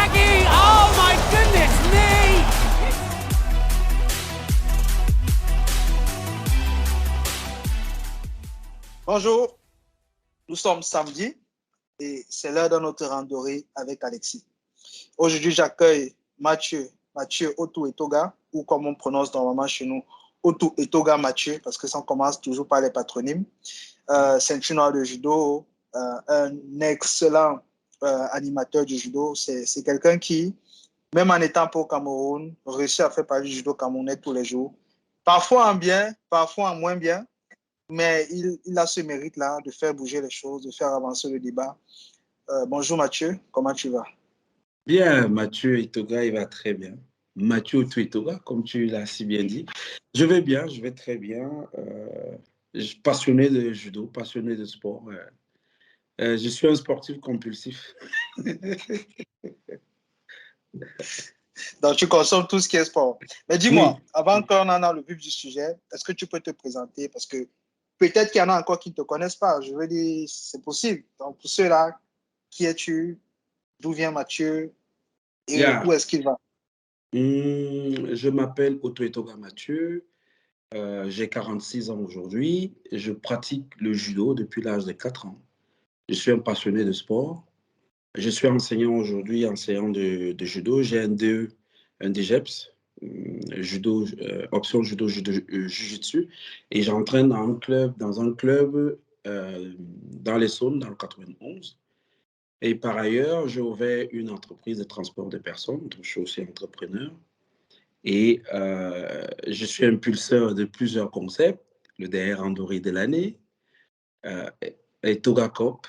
Maggie! Oh my goodness me! Bonjour, nous sommes samedi et c'est l'heure de notre randonnée avec Alexis. Aujourd'hui, j'accueille Mathieu Otu Etoga, ou comme on prononce normalement chez nous, Otu Etoga Mathieu, parce que ça commence toujours par les patronymes. Ceinture noire de judo, un excellent animateur du judo. C'est quelqu'un qui, même en étant pas au Cameroun, réussit à faire parler du judo camerounais tous les jours. Parfois en bien, parfois en moins bien, mais il a ce mérite-là de faire bouger les choses, de faire avancer le débat. Bonjour Mathieu, comment tu vas? Bien, Mathieu Etoga, il va très bien. Mathieu Otu Etoga, comme tu l'as si bien dit. Je vais bien, je vais très bien. Passionné de judo, passionné de sport. Je suis un sportif compulsif. Donc tu consommes tout ce qui est sport. Mais dis-moi, Oui. avant qu'on en a le vif du sujet, est-ce que tu peux te présenter? Parce que peut-être qu'il y en a encore qui ne te connaissent pas. Je veux dire, c'est possible. Donc pour ceux-là, qui es-tu? D'où vient Mathieu? Et Yeah. où est-ce qu'il va? Je m'appelle Otu Etoga Mathieu. J'ai 46 ans aujourd'hui. Je pratique le judo depuis l'âge de 4 ans. Je suis un passionné de sport. Je suis enseignant aujourd'hui, enseignant de judo. J'ai un DE, un DGEPS, judo, option judo, jiu-jitsu. Et j'entraîne dans un club dans les Saunes, dans le 91. Et par ailleurs, j'ai ouvert une entreprise de transport de personnes, donc je suis aussi entrepreneur. Et je suis impulseur de plusieurs concepts, le DR Randonnée de l'année, et Toga Cop.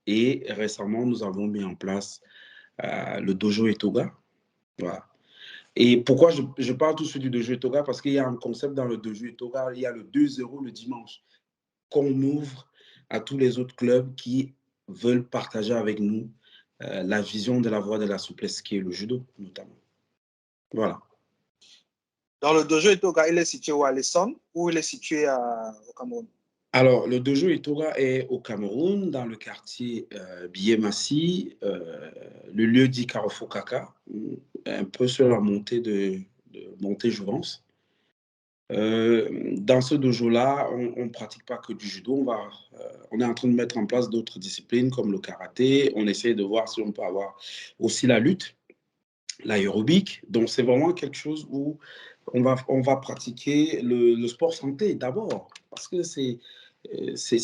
Et récemment, nous avons mis en place le dojo Etoga. Voilà. Et pourquoi je parle tout de suite du dojo Etoga? Parce qu'il y a un concept dans le dojo Etoga, il y a le 2-0 le dimanche, qu'on ouvre à tous les autres clubs qui veulent partager avec nous la vision de la voie de la souplesse qui est le judo, notamment. Voilà. Dans le dojo Etoga, il est situé où, à l'Essonne, ou il est situé au Cameroun? Alors, le dojo Etoga est au Cameroun, dans le quartier Biémassi, le lieu dit Carrefour Kaka, un peu sur la montée de Montée-Jouvence. Dans ce dojo-là, on ne pratique pas que du judo. On est en train de mettre en place d'autres disciplines comme le karaté. On essaie de voir si on peut avoir aussi la lutte, l'aérobic. Donc, c'est vraiment quelque chose où on va pratiquer le sport santé d'abord, parce que c'est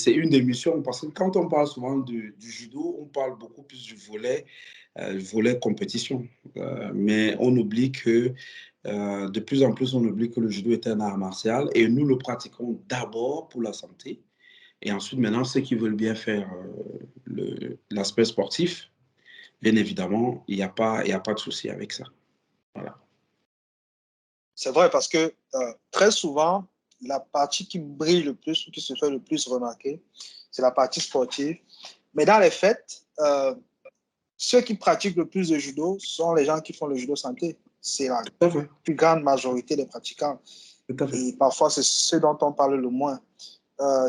une des missions. Parce que quand on parle souvent du judo, on parle beaucoup plus du volet compétition. Mais on oublie que de plus en plus, on oublie que le judo est un art martial et nous le pratiquons d'abord pour la santé. Et ensuite, maintenant, ceux qui veulent bien faire l'aspect sportif, bien évidemment, il n'y a pas de souci avec ça. Voilà. C'est vrai, parce que très souvent, la partie qui brille le plus ou qui se fait le plus remarquer, c'est la partie sportive. Mais dans les faits, ceux qui pratiquent le plus de judo sont les gens qui font le judo santé. C'est la plus grande majorité des pratiquants. Tout à fait. Et parfois, c'est ceux dont on parle le moins.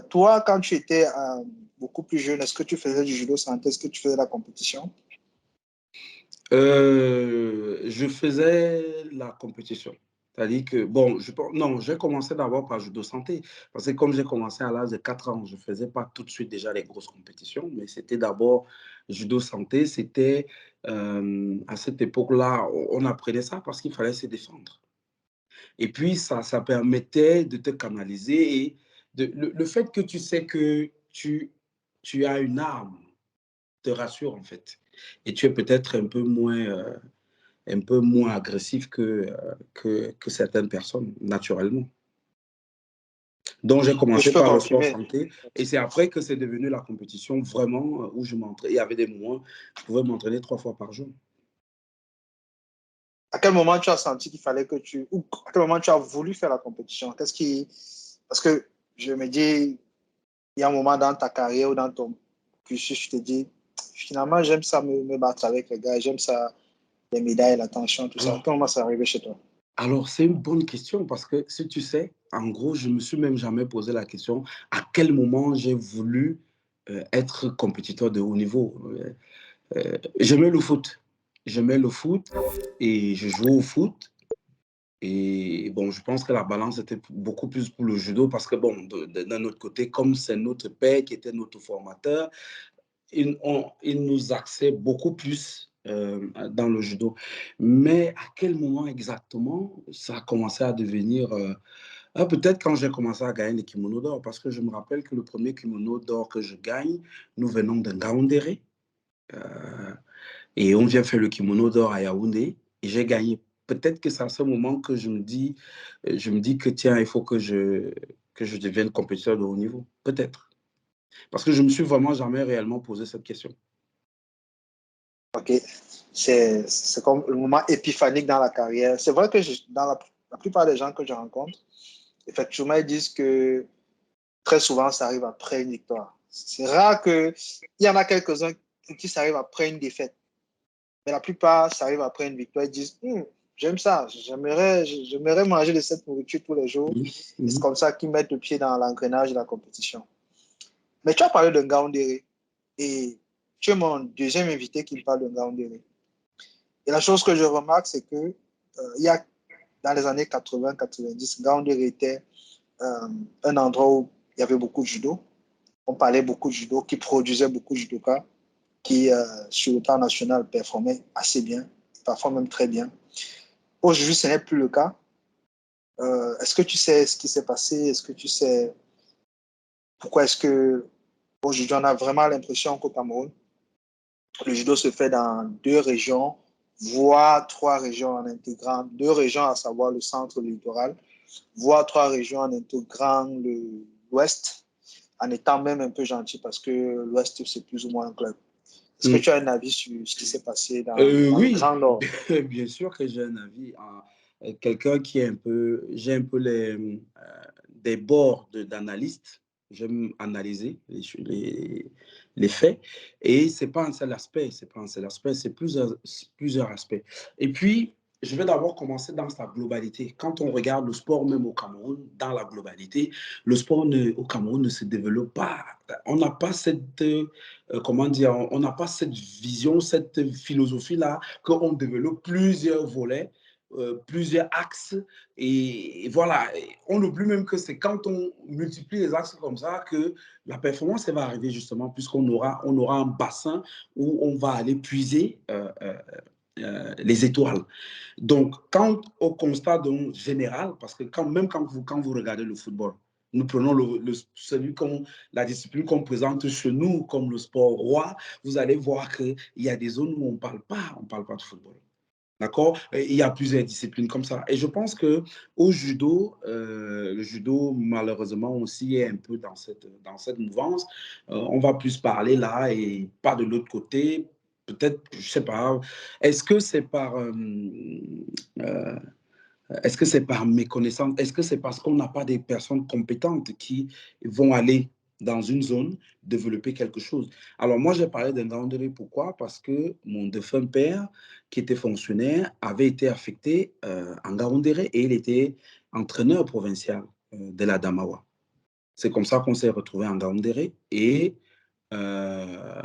Toi, quand tu étais beaucoup plus jeune, est-ce que tu faisais du judo santé? Est-ce que tu faisais la compétition? Je faisais la compétition. C'est-à-dire que, bon, non, j'ai commencé d'abord par judo santé. Parce que comme j'ai commencé à l'âge de 4 ans, je ne faisais pas tout de suite déjà les grosses compétitions, mais c'était d'abord judo santé. C'était, à cette époque-là, on apprenait ça parce qu'il fallait se défendre. Et puis, ça permettait de te canaliser. Et le fait que tu sais que tu as une arme te rassure, en fait. Et tu es peut-être un peu moins agressif que certaines personnes, naturellement. Donc, j'ai Je commencé peux par le sport confirmer. santé et c'est après que c'est devenu la compétition vraiment où je m'entraînais. Il y avait des moments, je pouvais m'entraîner 3 fois par jour. À quel moment tu as senti qu'il fallait que ou à quel moment tu as voulu faire la compétition? Parce que je me dis, il y a un moment dans ta carrière ou dans ton cursus, je te dis, finalement, j'aime ça me battre avec les gars, j'aime ça, les médailles, l'attention, tout ça. À quel moment c'est arrivé chez toi? Alors, c'est une bonne question parce que si tu sais, en gros, je me suis même jamais posé la question à quel moment j'ai voulu être compétiteur de haut niveau. J'aimais le foot. j'aimais le foot et je jouais au foot. Et bon, je pense que la balance était beaucoup plus pour le judo parce que, bon, d'un autre côté, comme c'est notre père qui était notre formateur, il nous axait beaucoup plus dans le judo. Mais à quel moment exactement ça a commencé à devenir... peut-être quand j'ai commencé à gagner les kimonos d'or, parce que je me rappelle que le premier kimono d'or que je gagne, nous venons d'un Ngaoundéré. Euh, et on vient faire le kimono d'or à Yaoundé et j'ai gagné. Peut-être que c'est à ce moment que je me dis que tiens, il faut que je devienne compétiteur de haut niveau. Peut-être. Parce que je me suis vraiment jamais réellement posé cette question. Ok, c'est comme le moment épiphanique dans la carrière. C'est vrai que dans la plupart des gens que je rencontre, effectivement, ils disent que très souvent, ça arrive après une victoire. C'est rare qu'il y en a quelques-uns qui ça arrive après une défaite. Mais la plupart, ça arrive après une victoire. Ils disent, j'aime ça, j'aimerais manger de cette nourriture tous les jours. Mhm, Et c'est mhm. comme ça qu'ils mettent le pied dans l'engrenage de la compétition. Mais tu as parlé de Ngaoundéré et tu es mon deuxième invité qui me parle de Ngaoundéré. Et la chose que je remarque, c'est que il y a dans les années 80-90, Ngaoundéré était un endroit où il y avait beaucoup de judo. On parlait beaucoup de judo, qui produisait beaucoup de judokas, qui, sur le plan national, performaient assez bien, parfois même très bien. Aujourd'hui, ce n'est plus le cas. Est-ce que tu sais ce qui s'est passé? Est-ce que tu sais pourquoi est-ce que aujourd'hui on a vraiment l'impression qu'au Cameroun, le judo se fait dans deux régions, voire trois régions en intégrant, deux régions à savoir le centre et le littoral, voire trois régions en intégrant l'ouest, en étant même un peu gentil parce que l'ouest c'est plus ou moins un club. Est-ce que Mm. tu as un avis sur ce qui s'est passé dans le Oui, Grand Nord? bien sûr que j'ai un avis. Quelqu'un qui est un peu, j'ai un peu des bords d'analyste. J'aime analyser les faits. Et c'est pas un seul aspect, c'est pas un seul aspect, c'est plusieurs aspects. Et puis, je vais d'abord commencer dans sa globalité. Quand on regarde le sport, même au Cameroun, dans la globalité, le sport au Cameroun ne se développe pas. On n'a pas cette comment dire, on n'a pas cette vision, cette philosophie-là, qu'on développe plusieurs volets, plusieurs axes. Et voilà, on oublie même que c'est quand on multiplie les axes comme ça que la performance elle va arriver justement, on aura un bassin où on va aller puiser les étoiles. Donc, quand au constat donc, général, parce que même quand vous regardez le football, nous prenons la discipline qu'on présente chez nous comme le sport roi, vous allez voir qu'il y a des zones où on ne parle pas de football. D'accord? Il y a plusieurs disciplines comme ça. Et je pense que au judo, le judo, malheureusement, aussi est un peu dans cette mouvance. On va plus parler là et pas de l'autre côté. Peut-être, je ne sais pas. Est-ce que c'est par, euh, est-ce que c'est par méconnaissance? Est-ce que c'est parce qu'on n'a pas des personnes compétentes qui vont aller dans une zone développer quelque chose? Alors moi, j'ai parlé d'un Ngaoundéré. Pourquoi? Parce que mon défunt père, qui était fonctionnaire, avait été affecté en Ngaoundéré et il était entraîneur provincial de la Damawa. C'est comme ça qu'on s'est retrouvé en Ngaoundéré et euh,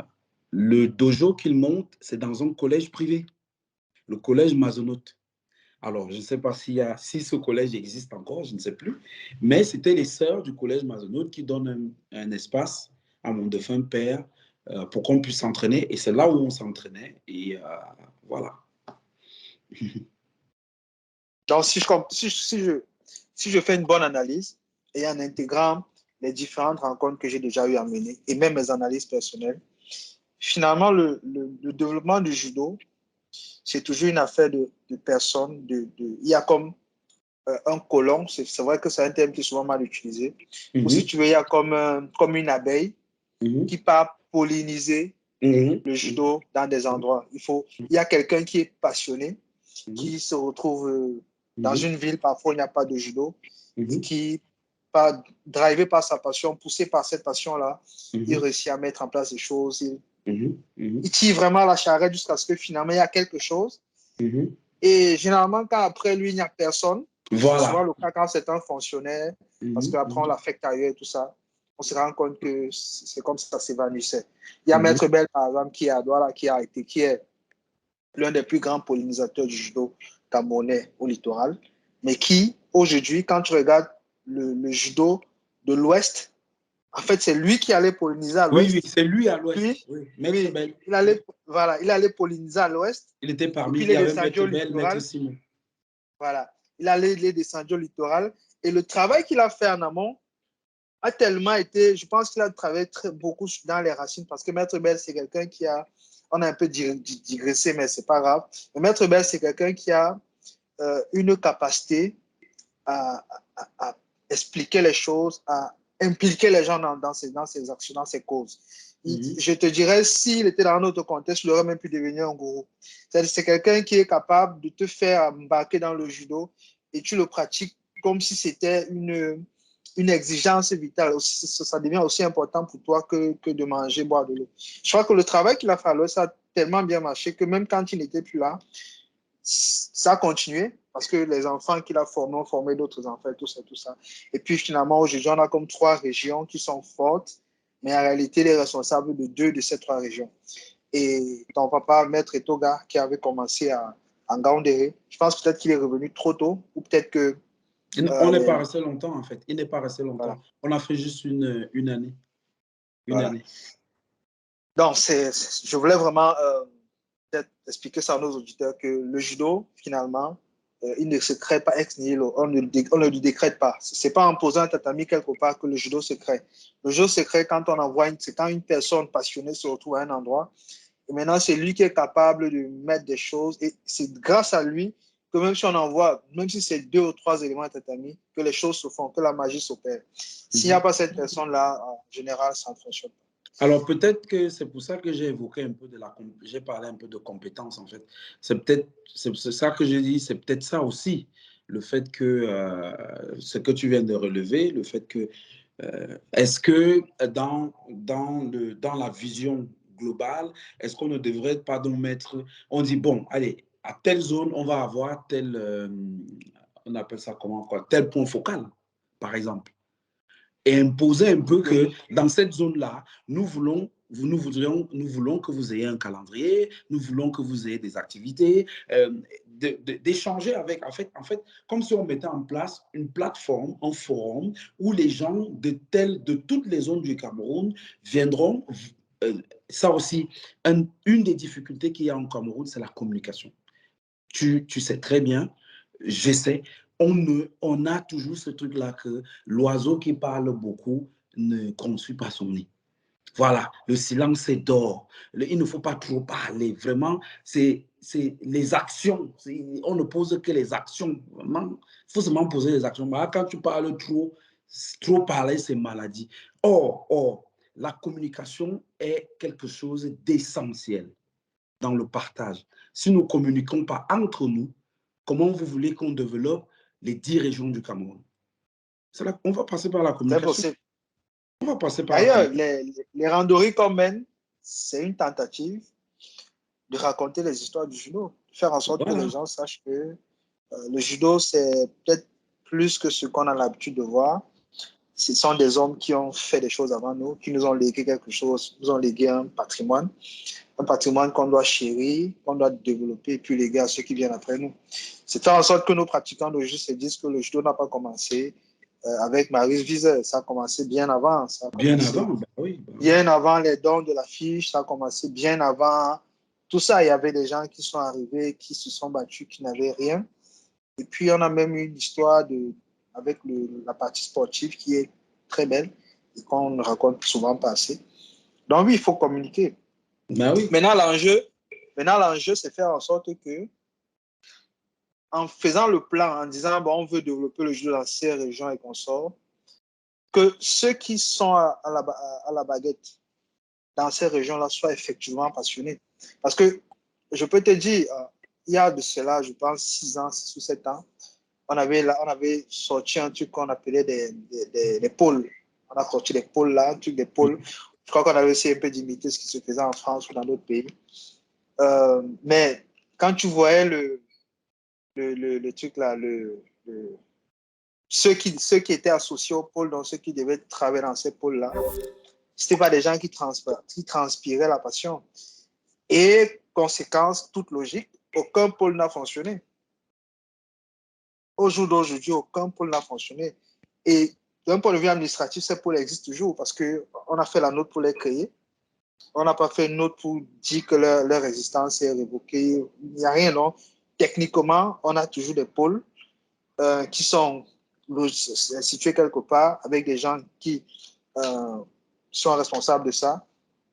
le dojo qu'il monte, c'est dans un collège privé, le collège Mazonote. Alors, je ne sais pas si ce collège existe encore, je ne sais plus, mais c'était les sœurs du collège Mazonote qui donnent un espace à mon défunt père pour qu'on puisse s'entraîner. Et c'est là où on s'entraînait. Et voilà. Donc, si je fais une bonne analyse et en intégrant les différentes rencontres que j'ai déjà eu à mener et même mes analyses personnelles, finalement, le développement du judo, c'est toujours une affaire de personnes. Il y a comme un colon, c'est vrai que c'est un terme qui est souvent mal utilisé. Ou si Mhm, tu veux, il y a comme une abeille mhm, qui part polliniser mhm, le mhm, judo dans des endroits. Il y a quelqu'un qui est passionné, mhm, qui se retrouve dans mhm, une ville, parfois il n'y a pas de judo, et mhm, qui, drivé par sa passion, poussé par cette passion-là, il réussit à mettre en place des choses. mhm, mhm, Il tire vraiment la charrette jusqu'à ce que finalement il y a quelque chose. mhm. Et généralement, quand après lui, il n'y a personne, c'est souvent Voilà. le cas quand c'est un fonctionnaire, parce Mhm, qu'après on mhm, l'affecte ailleurs et tout ça, on se rend compte que c'est comme ça s'évanouissait. Il y a mhm, Maître Bell, par exemple, qui est à Douala, qui est l'un des plus grands pollinisateurs du judo camerounais au littoral, mais qui, aujourd'hui, quand tu regardes le judo de l'Ouest, en fait, c'est lui qui allait polliniser à Oui, l'Ouest. oui, c'est lui à l'Ouest. Puis, Oui. Maître oui, Bell. il allait polliniser à l'Ouest, Il était et parmi, puis il il y est avait descendu Maître au Bell, Maître littoral. Simon. Voilà. Il est descendu au littoral. Et le travail qu'il a fait en amont a tellement été, je pense qu'il a travaillé beaucoup dans les racines, parce que Maître Bell, c'est quelqu'un qui a, on a un peu digressé, mais c'est pas grave. Mais Maître Bell, c'est quelqu'un qui a une capacité à expliquer les choses, à impliquer les gens dans ses actions, dans ses causes. Je te dirais, s'il était dans un autre contexte, il aurait même pu devenir un gourou. C'est quelqu'un qui est capable de te faire embarquer dans le judo et tu le pratiques comme si c'était une exigence vitale. Ça devient aussi important pour toi que de manger, boire de l'eau. Je crois que le travail qu'il a fait à l'Ouest a tellement bien marché que même quand il n'était plus là, ça a continué parce que les enfants qu'il a formés ont formé d'autres enfants, tout ça. Et puis finalement, aujourd'hui, on a comme 3 régions qui sont fortes, mais en réalité, il est responsable de 2 de ces 3 régions. Et ton papa, Maître Etoga, qui avait commencé en Gaoundéré, je pense peut-être qu'il est revenu trop tôt, ou peut-être que... On n'est pas resté longtemps, en fait. Il n'est pas resté longtemps. Voilà. On a fait juste une année. Une année. Donc, je voulais vraiment peut-être expliquer ça à nos auditeurs que le judo, finalement, il ne se crée pas ex nihilo. On ne le décrète pas. Ce n'est pas en posant un tatami quelque part que le judo se crée. Le judo se crée quand on envoie c'est quand une personne passionnée se retrouve à un endroit. Et maintenant, c'est lui qui est capable de mettre des choses. Et c'est grâce à lui que même si on envoie, même si c'est 2 ou 3 éléments à tatami, que les choses se font, que la magie s'opère. S'il n'y a pas cette personne-là, en général, ça ne fonctionne pas. Alors peut-être que c'est pour ça que j'ai évoqué un peu j'ai parlé un peu de compétences en fait. C'est ça que j'ai dit, c'est peut-être ça aussi, le fait que ce que tu viens de relever, le fait que est-ce que dans la vision globale, est-ce qu'on ne devrait pas donc mettre, on dit bon, allez, à telle zone, on va avoir on appelle ça comment quoi, tel point focal, par exemple. Et imposer un peu que dans cette zone-là, nous voulons que vous ayez un calendrier, nous voulons que vous ayez des activités, d'échanger avec, en fait, comme si on mettait en place une plateforme, un forum, où les gens de toutes les zones du Cameroun viendront. Ça aussi, une des difficultés qu'il y a en Cameroun, c'est la communication. Tu sais très bien, je sais, on a toujours ce truc-là que l'oiseau qui parle beaucoup ne conçoit pas son nid. Voilà, le silence est d'or. Il ne faut pas trop parler. Vraiment, c'est les actions. On ne pose que les actions. Vraiment, il faut seulement poser les actions. Mais quand tu parles trop parler, c'est maladie. Or, la communication est quelque chose d'essentiel dans le partage. Si nous ne communiquons pas entre nous, comment vous voulez qu'on développe les 10 régions du Cameroun? On va passer par la communication. C'est possible. On va passer par la D'ailleurs, communication. les randonnées qu'on mène, c'est une tentative de raconter les histoires du judo, de faire en sorte que les gens sachent que le judo, c'est peut-être plus que ce qu'on a l'habitude de voir. Ce sont des hommes qui ont fait des choses avant nous, qui nous ont légué quelque chose, nous ont légué un patrimoine qu'on doit chérir, qu'on doit développer, et puis léguer à ceux qui viennent après nous. C'est faire en sorte que nos pratiquants de judo se disent que le judo n'a pas commencé avec Maurice Wiesel, ça a commencé bien avant. Bien avant, bah oui. Bien avant les dons de l'affiche, ça a commencé bien avant. Tout ça, il y avait des gens qui sont arrivés, qui se sont battus, qui n'avaient rien. Et puis, on a même eu une histoire avec la partie sportive qui est très belle et qu'on ne raconte souvent pas assez. Donc oui, il faut communiquer. Bah oui. Maintenant, l'enjeu, c'est faire en sorte que, en faisant le plan, en disant, bon, on veut développer le jeu dans ces régions et qu'on sort, que ceux qui sont à la baguette dans ces régions-là soient effectivement passionnés. Parce que, je peux te dire, il y a de cela, je pense, 6 ans, 6 ou 7 ans, on avait sorti un truc qu'on appelait des pôles. On a sorti des pôles là, un truc des pôles. Je crois qu'on avait essayé un peu d'imiter ce qui se faisait en France ou dans d'autres pays. Mais quand tu voyais le truc là, ceux qui étaient associés au pôle, donc ceux qui devaient travailler dans ces pôles-là, ce n'étaient pas des gens qui transpiraient la passion. Et conséquence, toute logique, aucun pôle n'a fonctionné. Au jour d'aujourd'hui, aucun pôle n'a fonctionné. Et d'un point de vue administratif, ces pôles existent toujours parce qu'on a fait la note pour les créer. On n'a pas fait une note pour dire que leur existence est révoquée. Il n'y a rien, non. Techniquement, on a toujours des pôles qui sont situés quelque part avec des gens qui sont responsables de ça.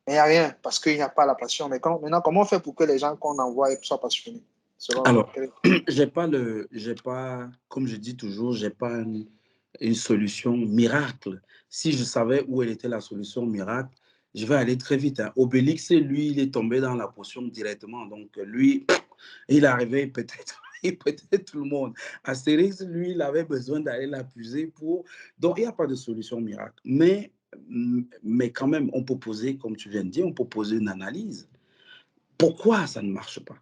Mais il n'y a rien parce qu'il n'y a pas la passion. Mais maintenant, comment on fait pour que les gens qu'on envoie soient passionnés? Alors, j'ai pas, comme je dis toujours, j'ai pas une solution miracle. Si je savais où elle était la solution miracle, je vais aller très vite. Hein. Obélix, lui, il est tombé dans la potion directement. Donc, lui, il arrivait peut-être peut-être tout le monde. Astérix, lui, il avait besoin d'aller la puiser pour... Donc, il n'y a pas de solution miracle. Mais quand même, on peut poser, comme tu viens de dire, on peut poser une analyse. Pourquoi ça ne marche pas?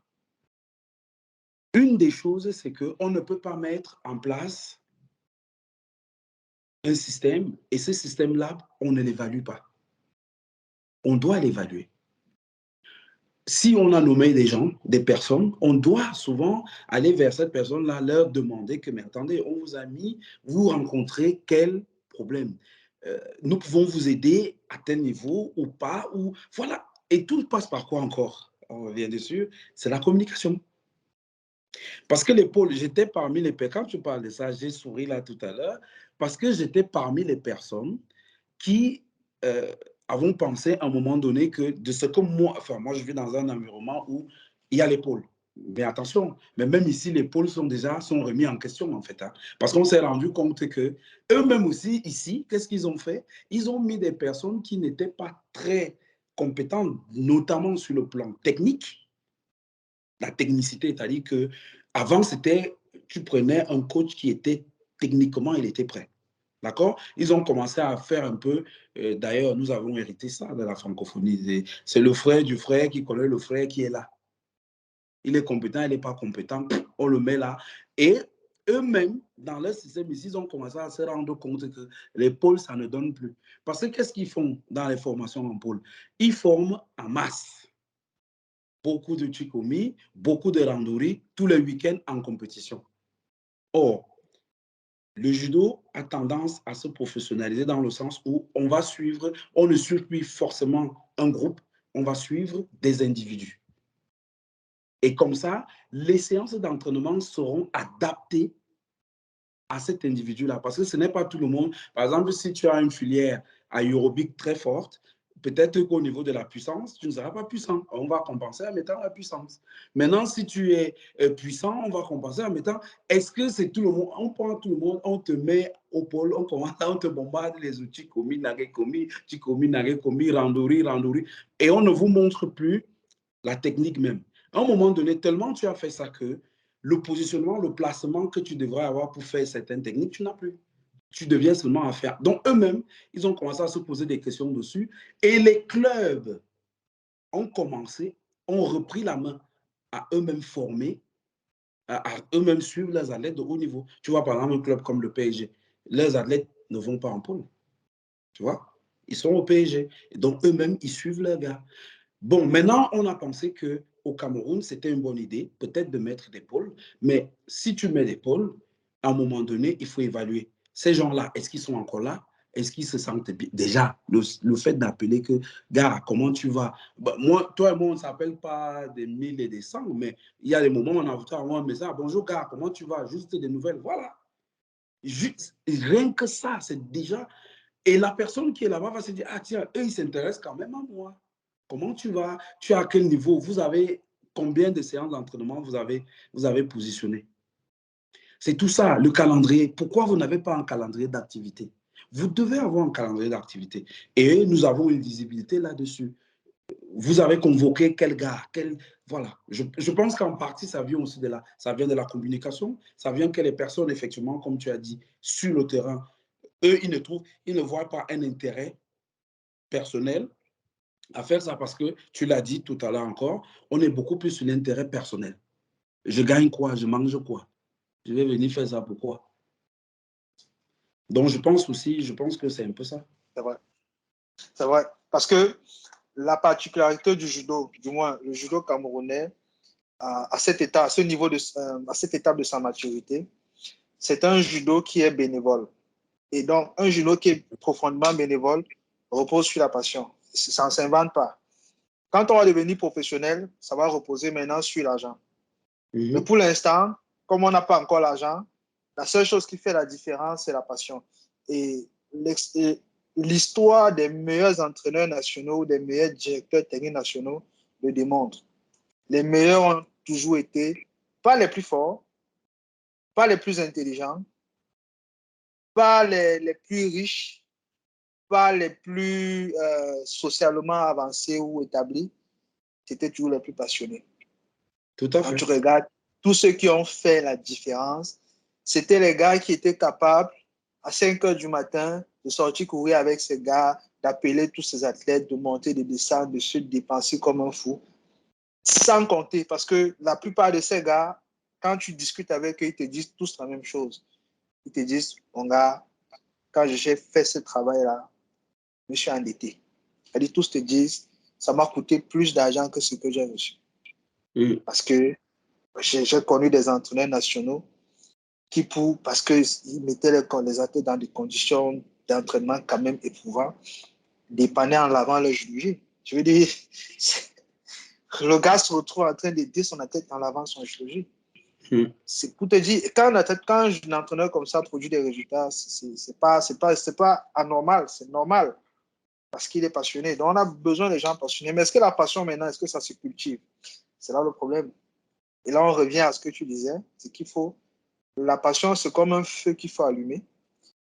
Une des choses, c'est qu'on ne peut pas mettre en place un système et ce système-là, on ne l'évalue pas. On doit l'évaluer. Si on a nommé des gens, des personnes, on doit souvent aller vers cette personne-là, leur demander que, mais attendez, on vous a mis, vous rencontrez quel problème? Nous pouvons vous aider à tel niveau ou pas, ou voilà. Et tout passe par quoi encore? On revient dessus, c'est la communication. Parce que les pôles, j'étais parmi les personnes, quand tu parles de ça, j'ai souri là tout à l'heure, parce que j'étais parmi les personnes qui avons pensé à un moment donné que de ce que moi, enfin moi je vis dans un environnement où il y a les pôles. Mais attention, mais même ici, les pôles sont remis en question en fait. Hein, parce qu'on s'est rendu compte que eux-mêmes aussi, ici, qu'est-ce qu'ils ont fait? Ils ont mis des personnes qui n'étaient pas très compétentes, notamment sur le plan technique. La technicité, c'est-à-dire que avant c'était, tu prenais un coach qui était techniquement, il était prêt. D'accord? Ils ont commencé à faire un peu, d'ailleurs, nous avons hérité ça de la francophonie. C'est le frère du frère qui connaît le frère qui est là. Il est compétent, il n'est pas compétent, on le met là. Et eux-mêmes, dans leur système ici, ils ont commencé à se rendre compte que les pôles, ça ne donne plus. Parce que qu'est-ce qu'ils font dans les formations en pôle? Ils forment en masse. Beaucoup de chikomi, beaucoup de randori, tous les week-ends en compétition. Or, le judo a tendance à se professionnaliser dans le sens où on va suivre, on ne suit plus forcément un groupe, on va suivre des individus. Et comme ça, les séances d'entraînement seront adaptées à cet individu-là. Parce que ce n'est pas tout le monde. Par exemple, si tu as une filière aérobique très forte, peut-être qu'au niveau de la puissance, tu ne seras pas puissant. On va compenser en mettant la puissance. Maintenant, si tu es puissant, on va compenser en mettant... Est-ce que c'est tout le monde? On prend tout le monde, on te met au pôle, on commence, on te bombarde les outils komi, nage komi, chikomi, nage komi, randori, randori. Et on ne vous montre plus la technique même. À un moment donné, tellement tu as fait ça que le positionnement, le placement que tu devrais avoir pour faire certaines techniques, tu n'as plus. Tu deviens seulement à faire. Donc, eux-mêmes, ils ont commencé à se poser des questions dessus. Et les clubs ont commencé, ont repris la main à eux-mêmes former, à eux-mêmes suivre leurs athlètes de haut niveau. Tu vois, par exemple, un club comme le PSG, leurs athlètes ne vont pas en pôle. Tu vois, ils sont au PSG. Et donc, eux-mêmes, ils suivent leurs gars. Bon, maintenant, on a pensé qu'au Cameroun, c'était une bonne idée, peut-être de mettre des pôles. Mais si tu mets des pôles, à un moment donné, il faut évaluer. Ces gens-là, est-ce qu'ils sont encore là? Est-ce qu'ils se sentent bien? Déjà, le fait d'appeler que, gars, comment tu vas? Bah, moi, toi et moi, on ne s'appelle pas des 1000 et des 100, mais il y a des moments où on a envoyé un message. Bonjour, gars, comment tu vas? Juste des nouvelles. Voilà. Juste, rien que ça, c'est déjà... Et la personne qui est là-bas va se dire, ah tiens, eux, ils s'intéressent quand même à moi. Comment tu vas? Tu es à quel niveau? Vous avez combien de séances d'entraînement vous avez positionné? C'est tout ça, le calendrier. Pourquoi vous n'avez pas un calendrier d'activité? Vous devez avoir un calendrier d'activité. Et nous avons une visibilité là-dessus. Vous avez convoqué quel gars, voilà. Je pense qu'en partie, ça vient aussi ça vient de la communication. Ça vient que les personnes, effectivement, comme tu as dit, sur le terrain, eux, ils ne voient pas un intérêt personnel à faire ça parce que, tu l'as dit tout à l'heure encore, on est beaucoup plus sur l'intérêt personnel. Je gagne quoi? Je mange quoi? Je vais venir faire ça pourquoi? Donc, je pense que c'est un peu ça. C'est vrai. C'est vrai. Parce que la particularité du judo, du moins le judo camerounais, à ce niveau à cette étape de sa maturité, c'est un judo qui est bénévole. Et donc, un judo qui est profondément bénévole repose sur la passion. Ça ne s'invente pas. Quand on va devenir professionnel, ça va reposer maintenant sur l'argent. Mais pour l'instant, comme on n'a pas encore l'argent, la seule chose qui fait la différence, c'est la passion. Et l'histoire des meilleurs entraîneurs nationaux, des meilleurs directeurs techniques nationaux le démontre. Les meilleurs ont toujours été pas les plus forts, pas les plus intelligents, pas les plus riches, pas les plus socialement avancés ou établis, c'était toujours les plus passionnés. Tout à Quand fait. tu regardes tous ceux qui ont fait la différence, c'était les gars qui étaient capables à 5 heures du matin de sortir courir avec ces gars, d'appeler tous ces athlètes, de monter, de descendre, de se dépenser comme un fou. Sans compter, parce que la plupart de ces gars, quand tu discutes avec eux, ils te disent tous la même chose. Ils te disent, mon gars, quand j'ai fait ce travail-là, je suis endetté. C'est-à-dire, tous te disent, ça m'a coûté plus d'argent que ce que j'ai reçu. Parce que j'ai connu des entraîneurs nationaux qui, parce qu'ils mettaient les athlètes dans des conditions d'entraînement quand même éprouvantes, dépannaient en lavant leur judo. Je veux dire, le gars se retrouve en train d'aider son athlète en lavant son judo. C'est pour te dire, quand un entraîneur comme ça produit des résultats, c'est pas anormal, c'est normal parce qu'il est passionné. Donc, on a besoin des gens passionnés. Mais est-ce que la passion maintenant, est-ce que ça se cultive? C'est là le problème. Et là, on revient à ce que tu disais, c'est qu'il faut, la passion, c'est comme un feu qu'il faut allumer.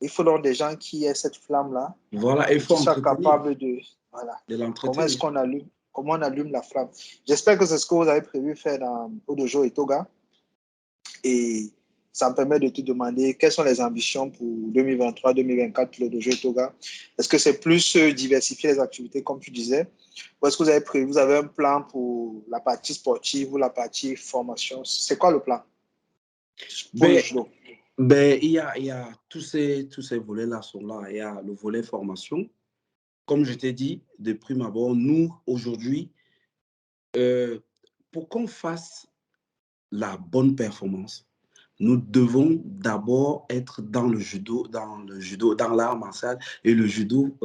Il faut donc des gens qui aient cette flamme-là Voilà, il et faut qui soient entretenir, capables de, voilà, de comment est-ce l'entretenir. qu'on allume, comment on allume la flamme. J'espère que c'est ce que vous avez prévu faire dans Odojo et Toga. Et ça me permet de te demander quelles sont les ambitions pour 2023-2024 le Dojo et Toga. Est-ce que c'est plus diversifier les activités, comme tu disais, ou est-ce que vous avez un plan pour la partie sportive ou la partie formation? C'est quoi le plan pour le Ben, judo? il y a tous ces volets-là sont là. Il y a le volet formation. Comme je t'ai dit, de prime abord, nous, aujourd'hui, pour qu'on fasse la bonne performance, nous devons d'abord être dans le judo, dans l'art martial et le judo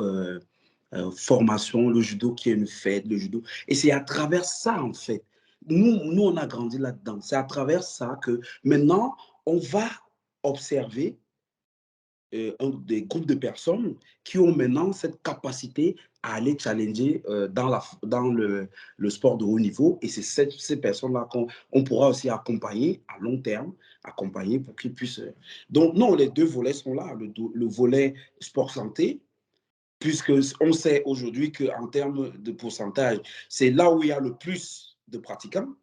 formation, le judo qui est une fête, le judo. Et c'est à travers ça, en fait. Nous on a grandi là-dedans. C'est à travers ça que maintenant, on va observer des groupes de personnes qui ont maintenant cette capacité à aller challenger dans le sport de haut niveau. Et c'est ces personnes-là qu'on pourra aussi accompagner à long terme, accompagner pour qu'ils puissent... Donc, non, les deux volets sont là. Le volet sport santé, puisque on sait aujourd'hui qu'en termes de pourcentage, c'est là où il y a le plus de pratiquants.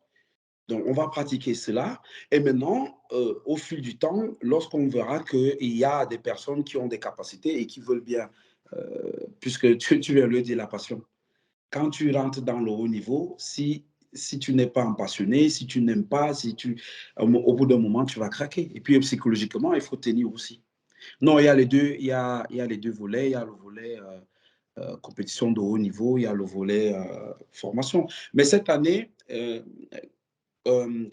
Donc, on va pratiquer cela. Et maintenant, au fil du temps, lorsqu'on verra qu'il y a des personnes qui ont des capacités et qui veulent bien, puisque tu viens le dire, la passion. Quand tu rentres dans le haut niveau, si tu n'es pas un passionné, si tu n'aimes pas, au bout d'un moment, tu vas craquer. Et puis, psychologiquement, il faut tenir aussi. Non, il y a les deux, il y a les deux volets. Il y a le volet compétition de haut niveau, il y a le volet formation. Mais cette année,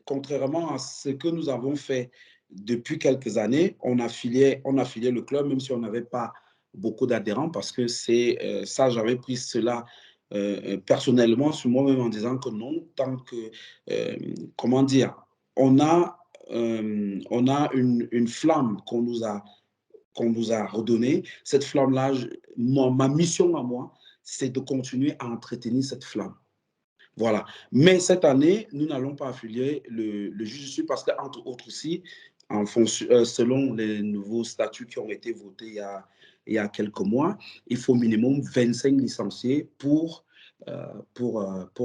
contrairement à ce que nous avons fait depuis quelques années, on affiliait le club, même si on n'avait pas beaucoup d'adhérents, parce que c'est ça, j'avais pris cela personnellement sur moi-même en disant que non, tant que, comment dire, on a une flamme qu'on nous a redonnée. Cette flamme-là, ma mission à moi, c'est de continuer à entretenir cette flamme. Voilà. Mais cette année, nous n'allons pas affilier le Jiu-Jitsu parce qu'entre autres aussi, selon les nouveaux statuts qui ont été votés il y a quelques mois, il faut minimum 25 licenciés pour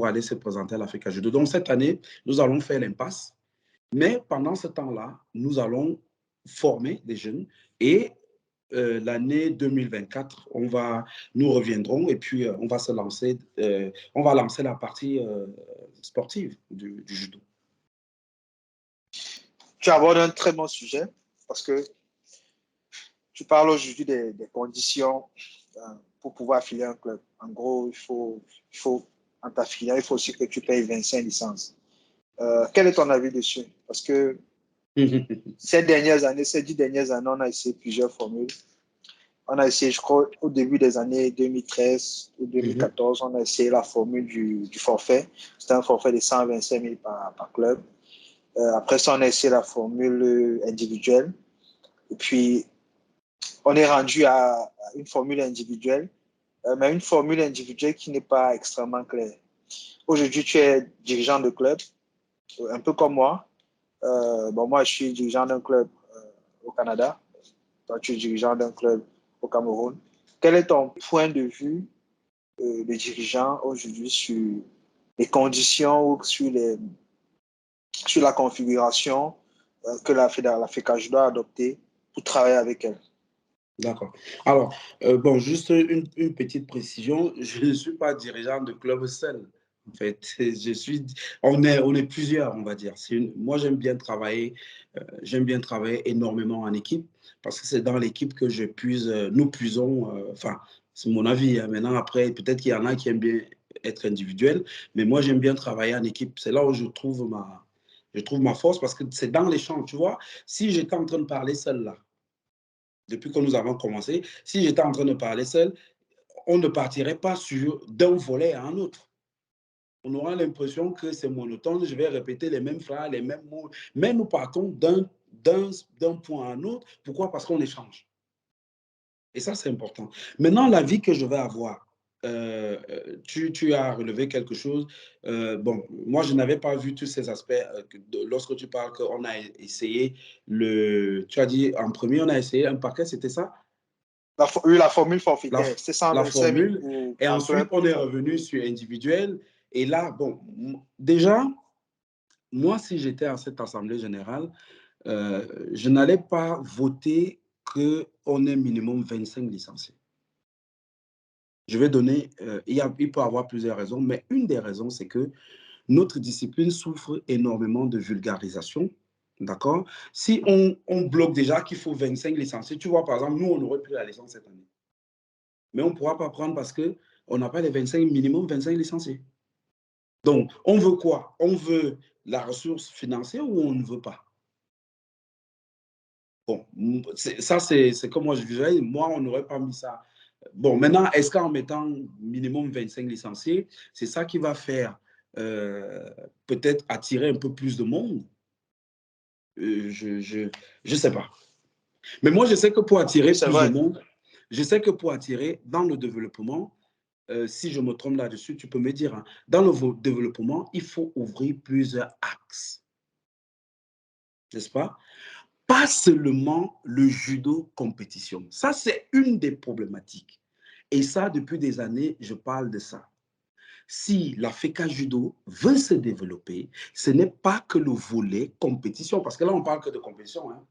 aller se présenter à l'Africa Judo. Donc cette année, nous allons faire l'impasse. Mais pendant ce temps-là, nous allons former des jeunes et l'année 2024, nous reviendrons et puis on va lancer la partie sportive du judo. Tu abordes un très bon sujet parce que tu parles aujourd'hui des conditions pour pouvoir affilier un club. En gros, en t'affiliant, il faut aussi que tu payes 25 licences. Quel est ton avis dessus? Parce que ces 10 dernières années, on a essayé plusieurs formules. On a essayé, je crois, au début des années 2013 ou 2014, on a essayé la formule du forfait. C'était un forfait de 125 000 par club. Après ça, on a essayé la formule individuelle. Et puis, on est rendu à une formule individuelle, mais une formule individuelle qui n'est pas extrêmement claire. Aujourd'hui, tu es dirigeant de club, un peu comme moi. Moi, je suis dirigeant d'un club au Canada. Toi, tu es dirigeant d'un club au Cameroun. Quel est ton point de vue de dirigeant aujourd'hui sur les conditions ou sur la configuration que la FECAJ doit adopter pour travailler avec elle? D'accord. Alors, juste une petite précision. Je ne suis pas dirigeant de club seul. En fait, on est plusieurs, on va dire. Moi, j'aime bien travailler énormément en équipe parce que c'est dans l'équipe que nous puisons, enfin, c'est mon avis, hein. Maintenant, après, peut-être qu'il y en a qui aiment bien être individuel, mais moi, j'aime bien travailler en équipe. C'est là où je trouve ma force parce que c'est dans l'échange, tu vois. Si j'étais en train de parler seul là, depuis que nous avons commencé, si j'étais en train de parler seul, on ne partirait pas d'un volet à un autre. On aura l'impression que c'est monotone, je vais répéter les mêmes phrases, les mêmes mots, mais nous partons d'un point à un autre. Pourquoi? Parce qu'on échange. Et ça, c'est important. Maintenant, la vie que je vais avoir, tu as relevé quelque chose. Moi, je n'avais pas vu tous ces aspects. Lorsque tu parles qu'on a essayé tu as dit en premier, on a essayé un paquet, c'était ça? La formule La, forfaitaire, c'est la 125 000 formule. Et par ensuite, club. on est revenu sur individuel. Et là, déjà, moi, si j'étais à cette Assemblée générale, je n'allais pas voter qu'on ait minimum 25 licenciés. Je vais donner, il peut y avoir plusieurs raisons, mais une des raisons, c'est que notre discipline souffre énormément de vulgarisation. D'accord? Si on bloque déjà qu'il faut 25 licenciés, tu vois, par exemple, nous, on aurait pris la licence cette année. Mais on ne pourra pas prendre parce qu'on n'a pas les minimum 25 licenciés. Donc, on veut quoi? On veut la ressource financière ou on ne veut pas? Bon, ça, c'est comme moi je visualise. Moi, on n'aurait pas mis ça. Bon, maintenant, est-ce qu'en mettant minimum 25 licenciés, c'est ça qui va faire peut-être attirer un peu plus de monde? Je ne sais pas. Mais moi, je sais que pour attirer plus de monde, je sais que pour attirer dans le développement, si je me trompe là-dessus, tu peux me dire, hein, dans le développement, il faut ouvrir plusieurs axes. N'est-ce pas? Pas seulement le judo compétition. Ça, c'est une des problématiques. Et ça, depuis des années, je parle de ça. Si la FECA Judo veut se développer, ce n'est pas que le volet compétition, parce que là, on parle que de compétition. Hein.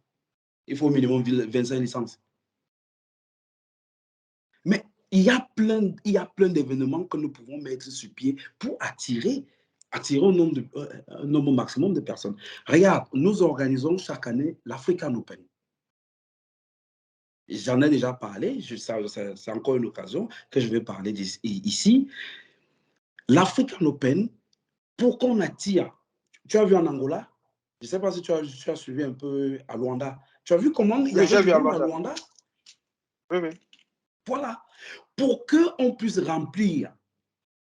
Il faut au minimum 25 licences. Mais il y a plein d'événements que nous pouvons mettre sur pied pour attirer un nombre maximum de personnes. Regarde, nous organisons chaque année l'African Open. J'en ai déjà parlé, c'est encore une occasion que je vais parler ici. L'African Open, pour qu'on attire, tu as vu en Angola, je ne sais pas si tu as suivi un peu à Luanda, tu as vu comment il y avait du monde à Luanda? Oui, oui. Voilà. Pour qu'on puisse remplir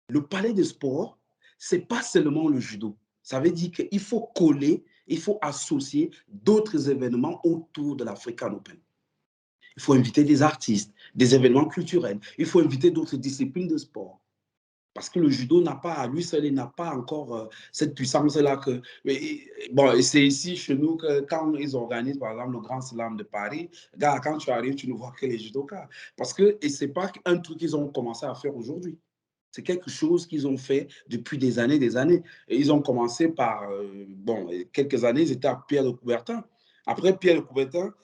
le palais de sport, ce n'est pas seulement le judo. Ça veut dire qu'il faut coller, il faut associer d'autres événements autour de l'African Open. Il faut inviter des artistes, des événements culturels. Il faut inviter d'autres disciplines de sport. Parce que le judo n'a pas, à lui seul, il n'a pas encore cette puissance-là. Et c'est ici, chez nous, que quand ils organisent, par exemple, le Grand Slam de Paris, gars, quand tu arrives, tu ne vois que les judokas. Et ce n'est pas un truc qu'ils ont commencé à faire aujourd'hui. C'est quelque chose qu'ils ont fait depuis des années, des années. Et ils ont commencé par, quelques années, ils étaient à Pierre de Coubertin. Après Pierre de Coubertin,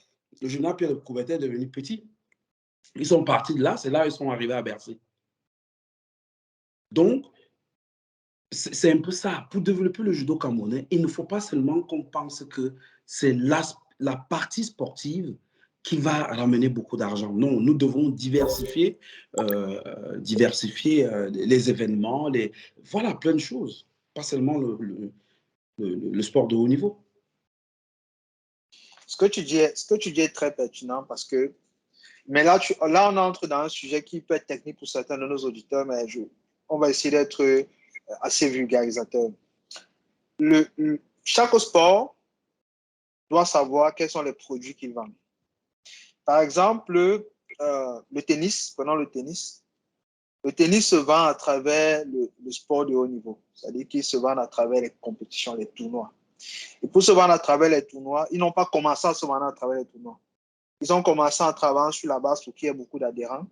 le journal Pierre de Coubertin est devenu petit. Ils sont partis de là, c'est là qu'ils sont arrivés à Bercy. Donc, c'est un peu ça. Pour développer le judo camerounais, il ne faut pas seulement qu'on pense que c'est la partie sportive qui va ramener beaucoup d'argent. Non, nous devons diversifier, les événements, voilà, plein de choses. Pas seulement le sport de haut niveau. Ce que tu dis est très pertinent parce que, mais là, on entre dans un sujet qui peut être technique pour certains de nos auditeurs, mais on va essayer d'être assez vulgarisateur. Chaque sport doit savoir quels sont les produits qu'il vend. Par exemple, le tennis, prenons le tennis. Le tennis se vend à travers le sport de haut niveau, c'est-à-dire qu'il se vend à travers les compétitions, les tournois. Et pour se vendre à travers les tournois, ils n'ont pas commencé à se vendre à travers les tournois. Ils ont commencé en travaillant sur la base pour qu'il y ait beaucoup d'adhérents.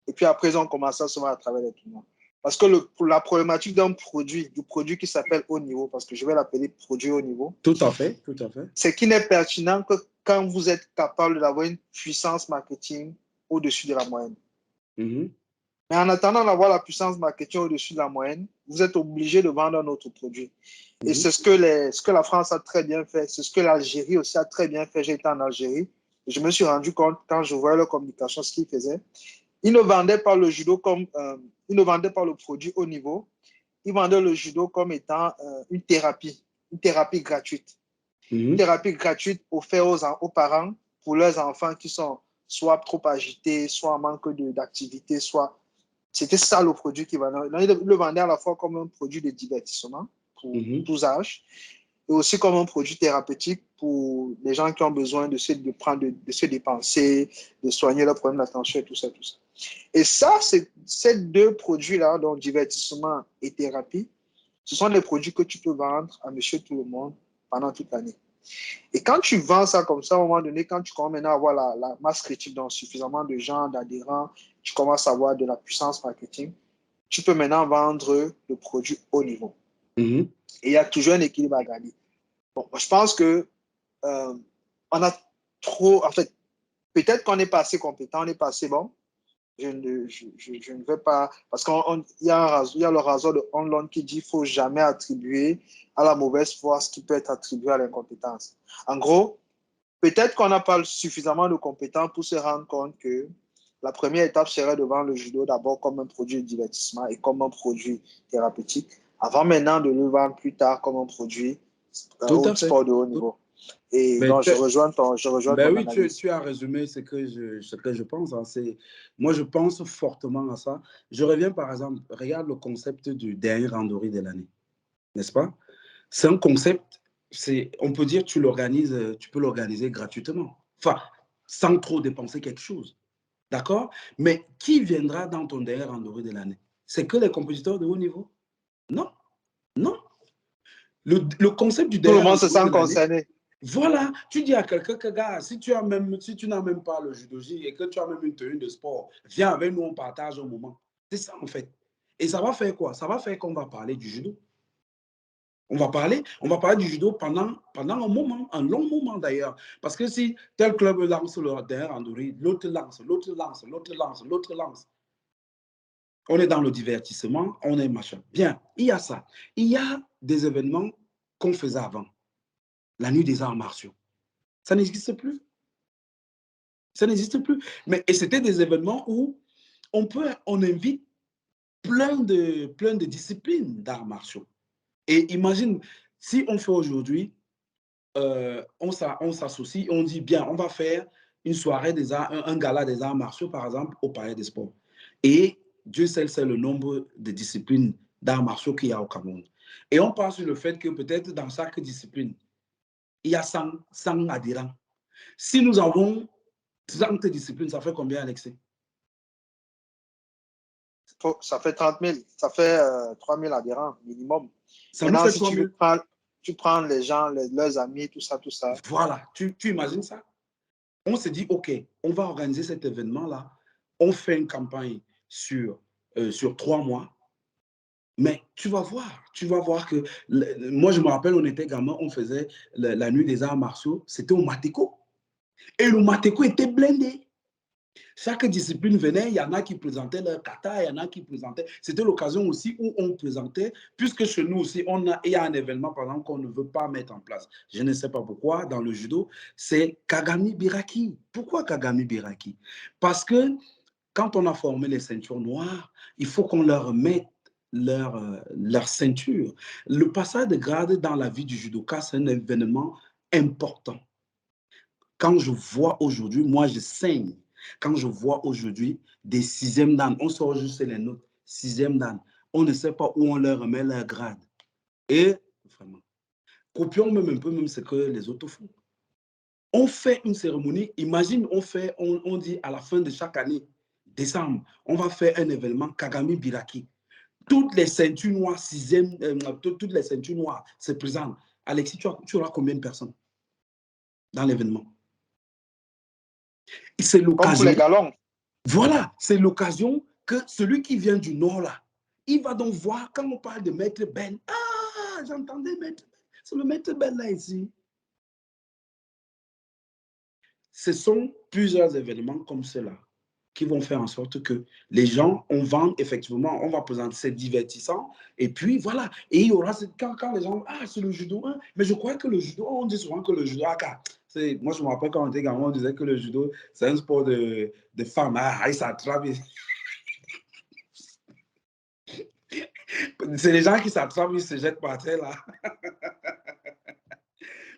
Et puis après, ils ont commencé à se vendre à travers les tournois. Parce que la problématique du produit qui s'appelle haut niveau, parce que je vais l'appeler produit haut niveau. Tout à fait, tout à fait. C'est qu'il n'est pertinent que quand vous êtes capable d'avoir une puissance marketing au-dessus de la moyenne. Mm-hmm. Mais en attendant d'avoir la puissance marketing au-dessus de la moyenne, vous êtes obligé de vendre un autre produit. Et c'est ce que la France a très bien fait. C'est ce que l'Algérie aussi a très bien fait. J'ai été en Algérie et je me suis rendu compte, quand je voyais leur communication, ce qu'ils faisaient. Ils ne vendaient pas le judo ils ne vendaient pas le produit haut niveau. Ils vendaient le judo comme étant une thérapie gratuite. Une thérapie gratuite offerte aux parents pour leurs enfants qui sont soit trop agités, soit en manque d'activité, soit... C'était ça le produit qu'ils vendaient. Ils le vendaient à la fois comme un produit de divertissement pour tous âges et aussi comme un produit thérapeutique pour les gens qui ont besoin de se dépenser, de soigner leurs problèmes d'attention et tout ça, tout ça. Et ça, ces deux produits-là, donc divertissement et thérapie, ce sont les produits que tu peux vendre à monsieur tout le monde pendant toute l'année. Et quand tu vends ça comme ça, à un moment donné, quand tu commences maintenant à avoir la masse critique, donc suffisamment de gens, d'adhérents, tu commences à avoir de la puissance marketing, tu peux maintenant vendre le produit haut niveau. Et il y a toujours un équilibre à gagner. Bon, je pense que on a trop, en fait, peut-être qu'on n'est pas assez compétent, on n'est pas assez bon. Je ne veux pas, parce qu'il y a le rasoir de Onlon qui dit qu'il ne faut jamais attribuer à la mauvaise foi ce qui peut être attribué à l'incompétence. En gros, peut-être qu'on n'a pas suffisamment de compétences pour se rendre compte que la première étape serait de vendre le judo d'abord comme un produit de divertissement et comme un produit thérapeutique, avant maintenant de le vendre plus tard comme un produit au sport de haut niveau. Et donc, je rejoins ton analyse. Tu as résumé ce que je pense. Hein. Moi, je pense fortement à ça. Je reviens, par exemple, regarde le concept du dernier randonnée de l'année, n'est-ce pas? C'est un concept, on peut dire tu peux l'organiser gratuitement, enfin, sans trop dépenser quelque chose. D'accord? Mais qui viendra dans ton dernier randonnée de l'année? C'est que les compétiteurs de haut niveau? Non, non. Le concept du dernier randonnée de l'année... Tout le monde se sent concerné. Voilà, tu dis à quelqu'un que, gars, si tu n'as même pas le judoji et que tu as même une tenue de sport, viens avec nous, on partage un moment. C'est ça, en fait. Et ça va faire quoi? Ça va faire qu'on va parler du judo. On va parler du judo pendant un moment, un long moment d'ailleurs. Parce que si tel club lance le dernier randonnée, l'autre lance. On est dans le divertissement, on est machin. Bien, il y a ça. Il y a des événements qu'on faisait avant. La nuit des arts martiaux. Ça n'existe plus. Ça n'existe plus. Et c'était des événements où on invite plein de disciplines d'arts martiaux. Et imagine, si on fait aujourd'hui, on s'associe, on dit, bien, on va faire une soirée des arts, un gala des arts martiaux, par exemple, au Palais des Sports. Et Dieu seul sait le nombre de disciplines d'arts martiaux qu'il y a au Cameroun. Et on part sur le fait que peut-être dans chaque discipline, il y a 100 adhérents. Si nous avons 30 disciplines, ça fait combien, Alexis? Ça fait 30 000. Ça fait 3 000 adhérents minimum. Ça maintenant, fait si tu prends les gens, leurs amis, tout ça. Voilà, tu imagines ça? On se dit, OK, on va organiser cet événement-là. On fait une campagne sur 3 mois. Mais tu vas voir que... Moi, je me rappelle, on était gamin, on faisait la nuit des arts martiaux, c'était au Mateko. Et le Mateko était blindé. Chaque discipline venait, il y en a qui présentaient leur kata, il y en a qui présentaient. C'était l'occasion aussi où on présentait, puisque chez nous aussi, il y a un événement, par exemple, qu'on ne veut pas mettre en place. Je ne sais pas pourquoi, dans le judo, c'est Kagami Biraki. Pourquoi Kagami Biraki? Parce que quand on a formé les ceintures noires, il faut qu'on leur mette leur ceinture. Le passage de grade dans la vie du judoka, c'est un événement important. Quand je vois aujourd'hui, moi je saigne. Quand je vois aujourd'hui des sixièmes dan, on sort juste les notes, sixième dan, on ne sait pas où on leur remet leur grade. Et vraiment, copions même un peu même ce que les autres font. On fait une cérémonie, imagine, on dit à la fin de chaque année, décembre, on va faire un événement Kagami Biraki. Toutes les ceintures noires, toutes les ceintures noires se présentent. Alexis, tu auras combien de personnes dans l'événement? C'est Comme pour les l'occasion. galons. Voilà, c'est l'occasion que celui qui vient du nord là, il va donc voir quand on parle de Maître Ben. Ah, j'entendais Maître Ben. C'est le Maître Ben là ici. Ce sont plusieurs événements comme cela qui vont faire en sorte que les gens, on vend effectivement, on va présenter, c'est divertissant, et puis voilà, et il y aura, quand les gens, ah, c'est le judo, hein, mais je crois que le judo, on dit souvent que le judo, moi je me rappelle quand on était gamin, on disait que le judo, c'est un sport de femmes, ah, ils s'attrapent, c'est les gens qui s'attrapent, ils se jettent par terre là.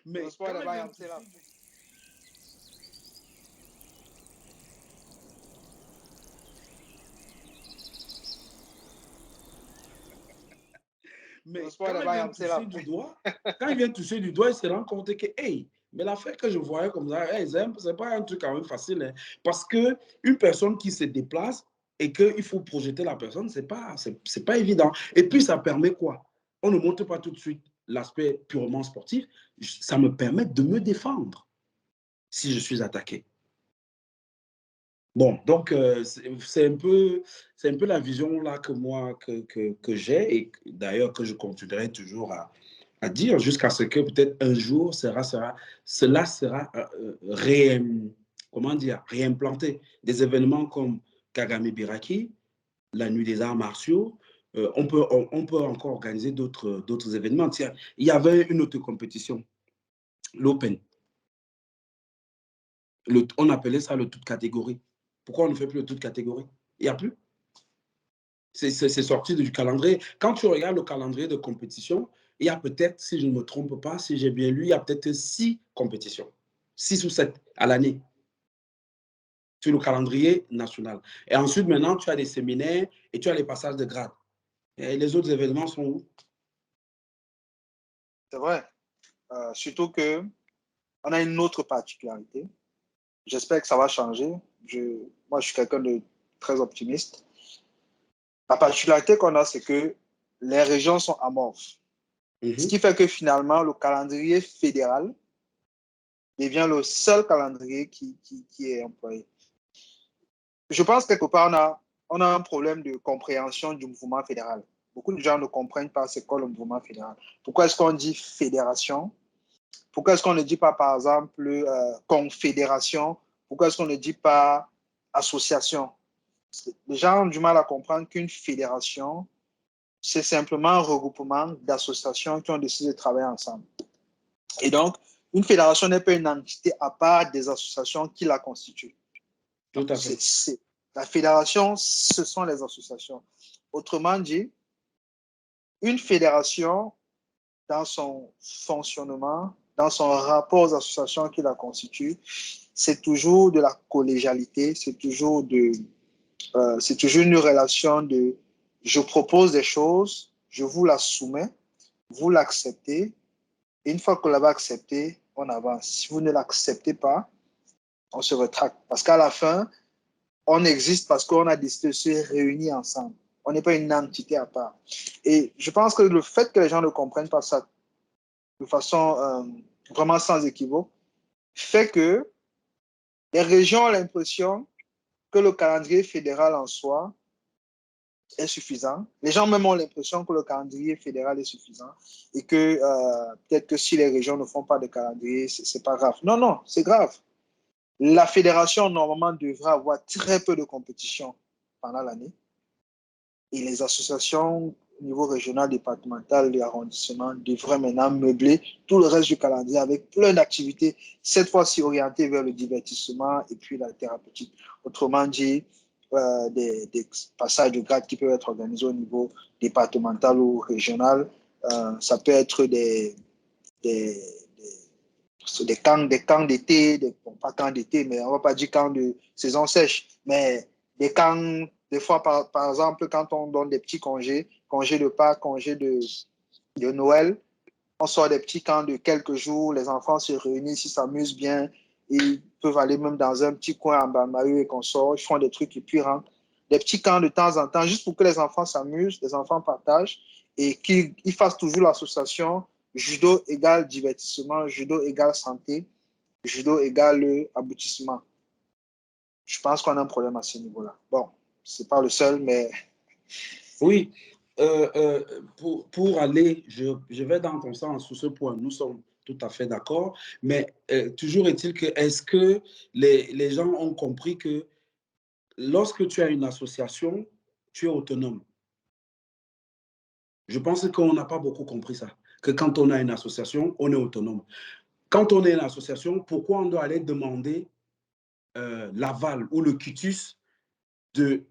Mais Mais quand il vient toucher du doigt, il se rend compte que, hey, mais l'affaire que je voyais comme ça, hey, c'est pas un truc quand même facile. Hein, parce qu'une personne qui se déplace et qu'il faut projeter la personne, c'est pas évident. Et puis, ça permet quoi? On ne montre pas tout de suite l'aspect purement sportif. Ça me permet de me défendre si je suis attaqué. Bon, donc c'est un peu la vision là que moi que j'ai et d'ailleurs que je continuerai toujours à dire jusqu'à ce que peut-être un jour cela sera comment dire, réimplanté. Des événements comme Kagami Biraki, la nuit des arts martiaux, on peut encore organiser d'autres événements. Tiens, il y avait une autre compétition, l'Open. On appelait ça le toute catégorie. Pourquoi on ne fait plus le toute catégorie? Il n'y a plus. C'est sorti du calendrier. Quand tu regardes le calendrier de compétition, il y a peut-être, si je ne me trompe pas, si j'ai bien lu, il y a peut-être 6 compétitions. 6 ou 7 à l'année. Sur le calendrier national. Et ensuite, maintenant, tu as des séminaires et tu as les passages de grade. Et les autres événements sont où? C'est vrai. Surtout qu'on a une autre particularité. J'espère que ça va changer. Moi, je suis quelqu'un de très optimiste. La particularité qu'on a, c'est que les régions sont amorphes. Ce qui fait que finalement, le calendrier fédéral devient le seul calendrier qui est employé. Je pense quelque part, on a un problème de compréhension du mouvement fédéral. Beaucoup de gens ne comprennent pas c'est quoi le mouvement fédéral. Pourquoi est-ce qu'on dit fédération? Pourquoi est-ce qu'on ne dit pas, par exemple, confédération? Pourquoi est-ce qu'on ne dit pas association? Les gens ont du mal à comprendre qu'une fédération, c'est simplement un regroupement d'associations qui ont décidé de travailler ensemble. Et donc, une fédération n'est pas une entité à part des associations qui la constituent. Tout à fait. La fédération, ce sont les associations. Autrement dit, une fédération, dans son fonctionnement, dans son rapport aux associations qui la constituent, c'est toujours de la collégialité, c'est toujours une relation de je propose des choses, je vous la soumets, vous l'acceptez, et une fois que vous l'avez accepté, on avance. Si vous ne l'acceptez pas, on se retracte. Parce qu'à la fin, on existe parce qu'on a décidé de se réunir ensemble. On n'est pas une entité à part. Et je pense que le fait que les gens ne comprennent pas ça de façon vraiment sans équivoque fait que les régions ont l'impression que le calendrier fédéral en soi est suffisant. Les gens même ont l'impression que le calendrier fédéral est suffisant et que peut-être que si les régions ne font pas de calendrier, c'est pas grave. Non, c'est grave. La fédération, normalement, devrait avoir très peu de compétition pendant l'année. Et les associations au niveau régional, départemental et arrondissement devraient maintenant meubler tout le reste du calendrier avec plein d'activités, cette fois-ci orientées vers le divertissement et puis la thérapeutique. Autrement dit, des passages de grade qui peuvent être organisés au niveau départemental ou régional. Ça peut être des camps d'été, bon, pas camps d'été, mais on ne va pas dire camps de saison sèche, mais des camps, des fois, par exemple, quand on donne des petits congés, congés de Pâques, congés de Noël, on sort des petits camps de quelques jours, les enfants se réunissent, ils s'amusent bien, ils peuvent aller même dans un petit coin en Bamaru et qu'on sort, ils font des trucs et puis rentrent. Des petits camps de temps en temps, juste pour que les enfants s'amusent, les enfants partagent et qu'ils fassent toujours l'association judo égale divertissement, judo égale santé, judo égale aboutissement. Je pense qu'on a un problème à ce niveau-là. Bon, ce n'est pas le seul, mais... Oui, pour aller, je vais dans ton sens sur ce point, nous sommes tout à fait d'accord, mais toujours est-il que, est-ce que les gens ont compris que lorsque tu as une association, tu es autonome? Je pense qu'on n'a pas beaucoup compris ça, que quand on a une association, on est autonome. Quand on est une association, pourquoi on doit aller demander l'aval ou le quitus de,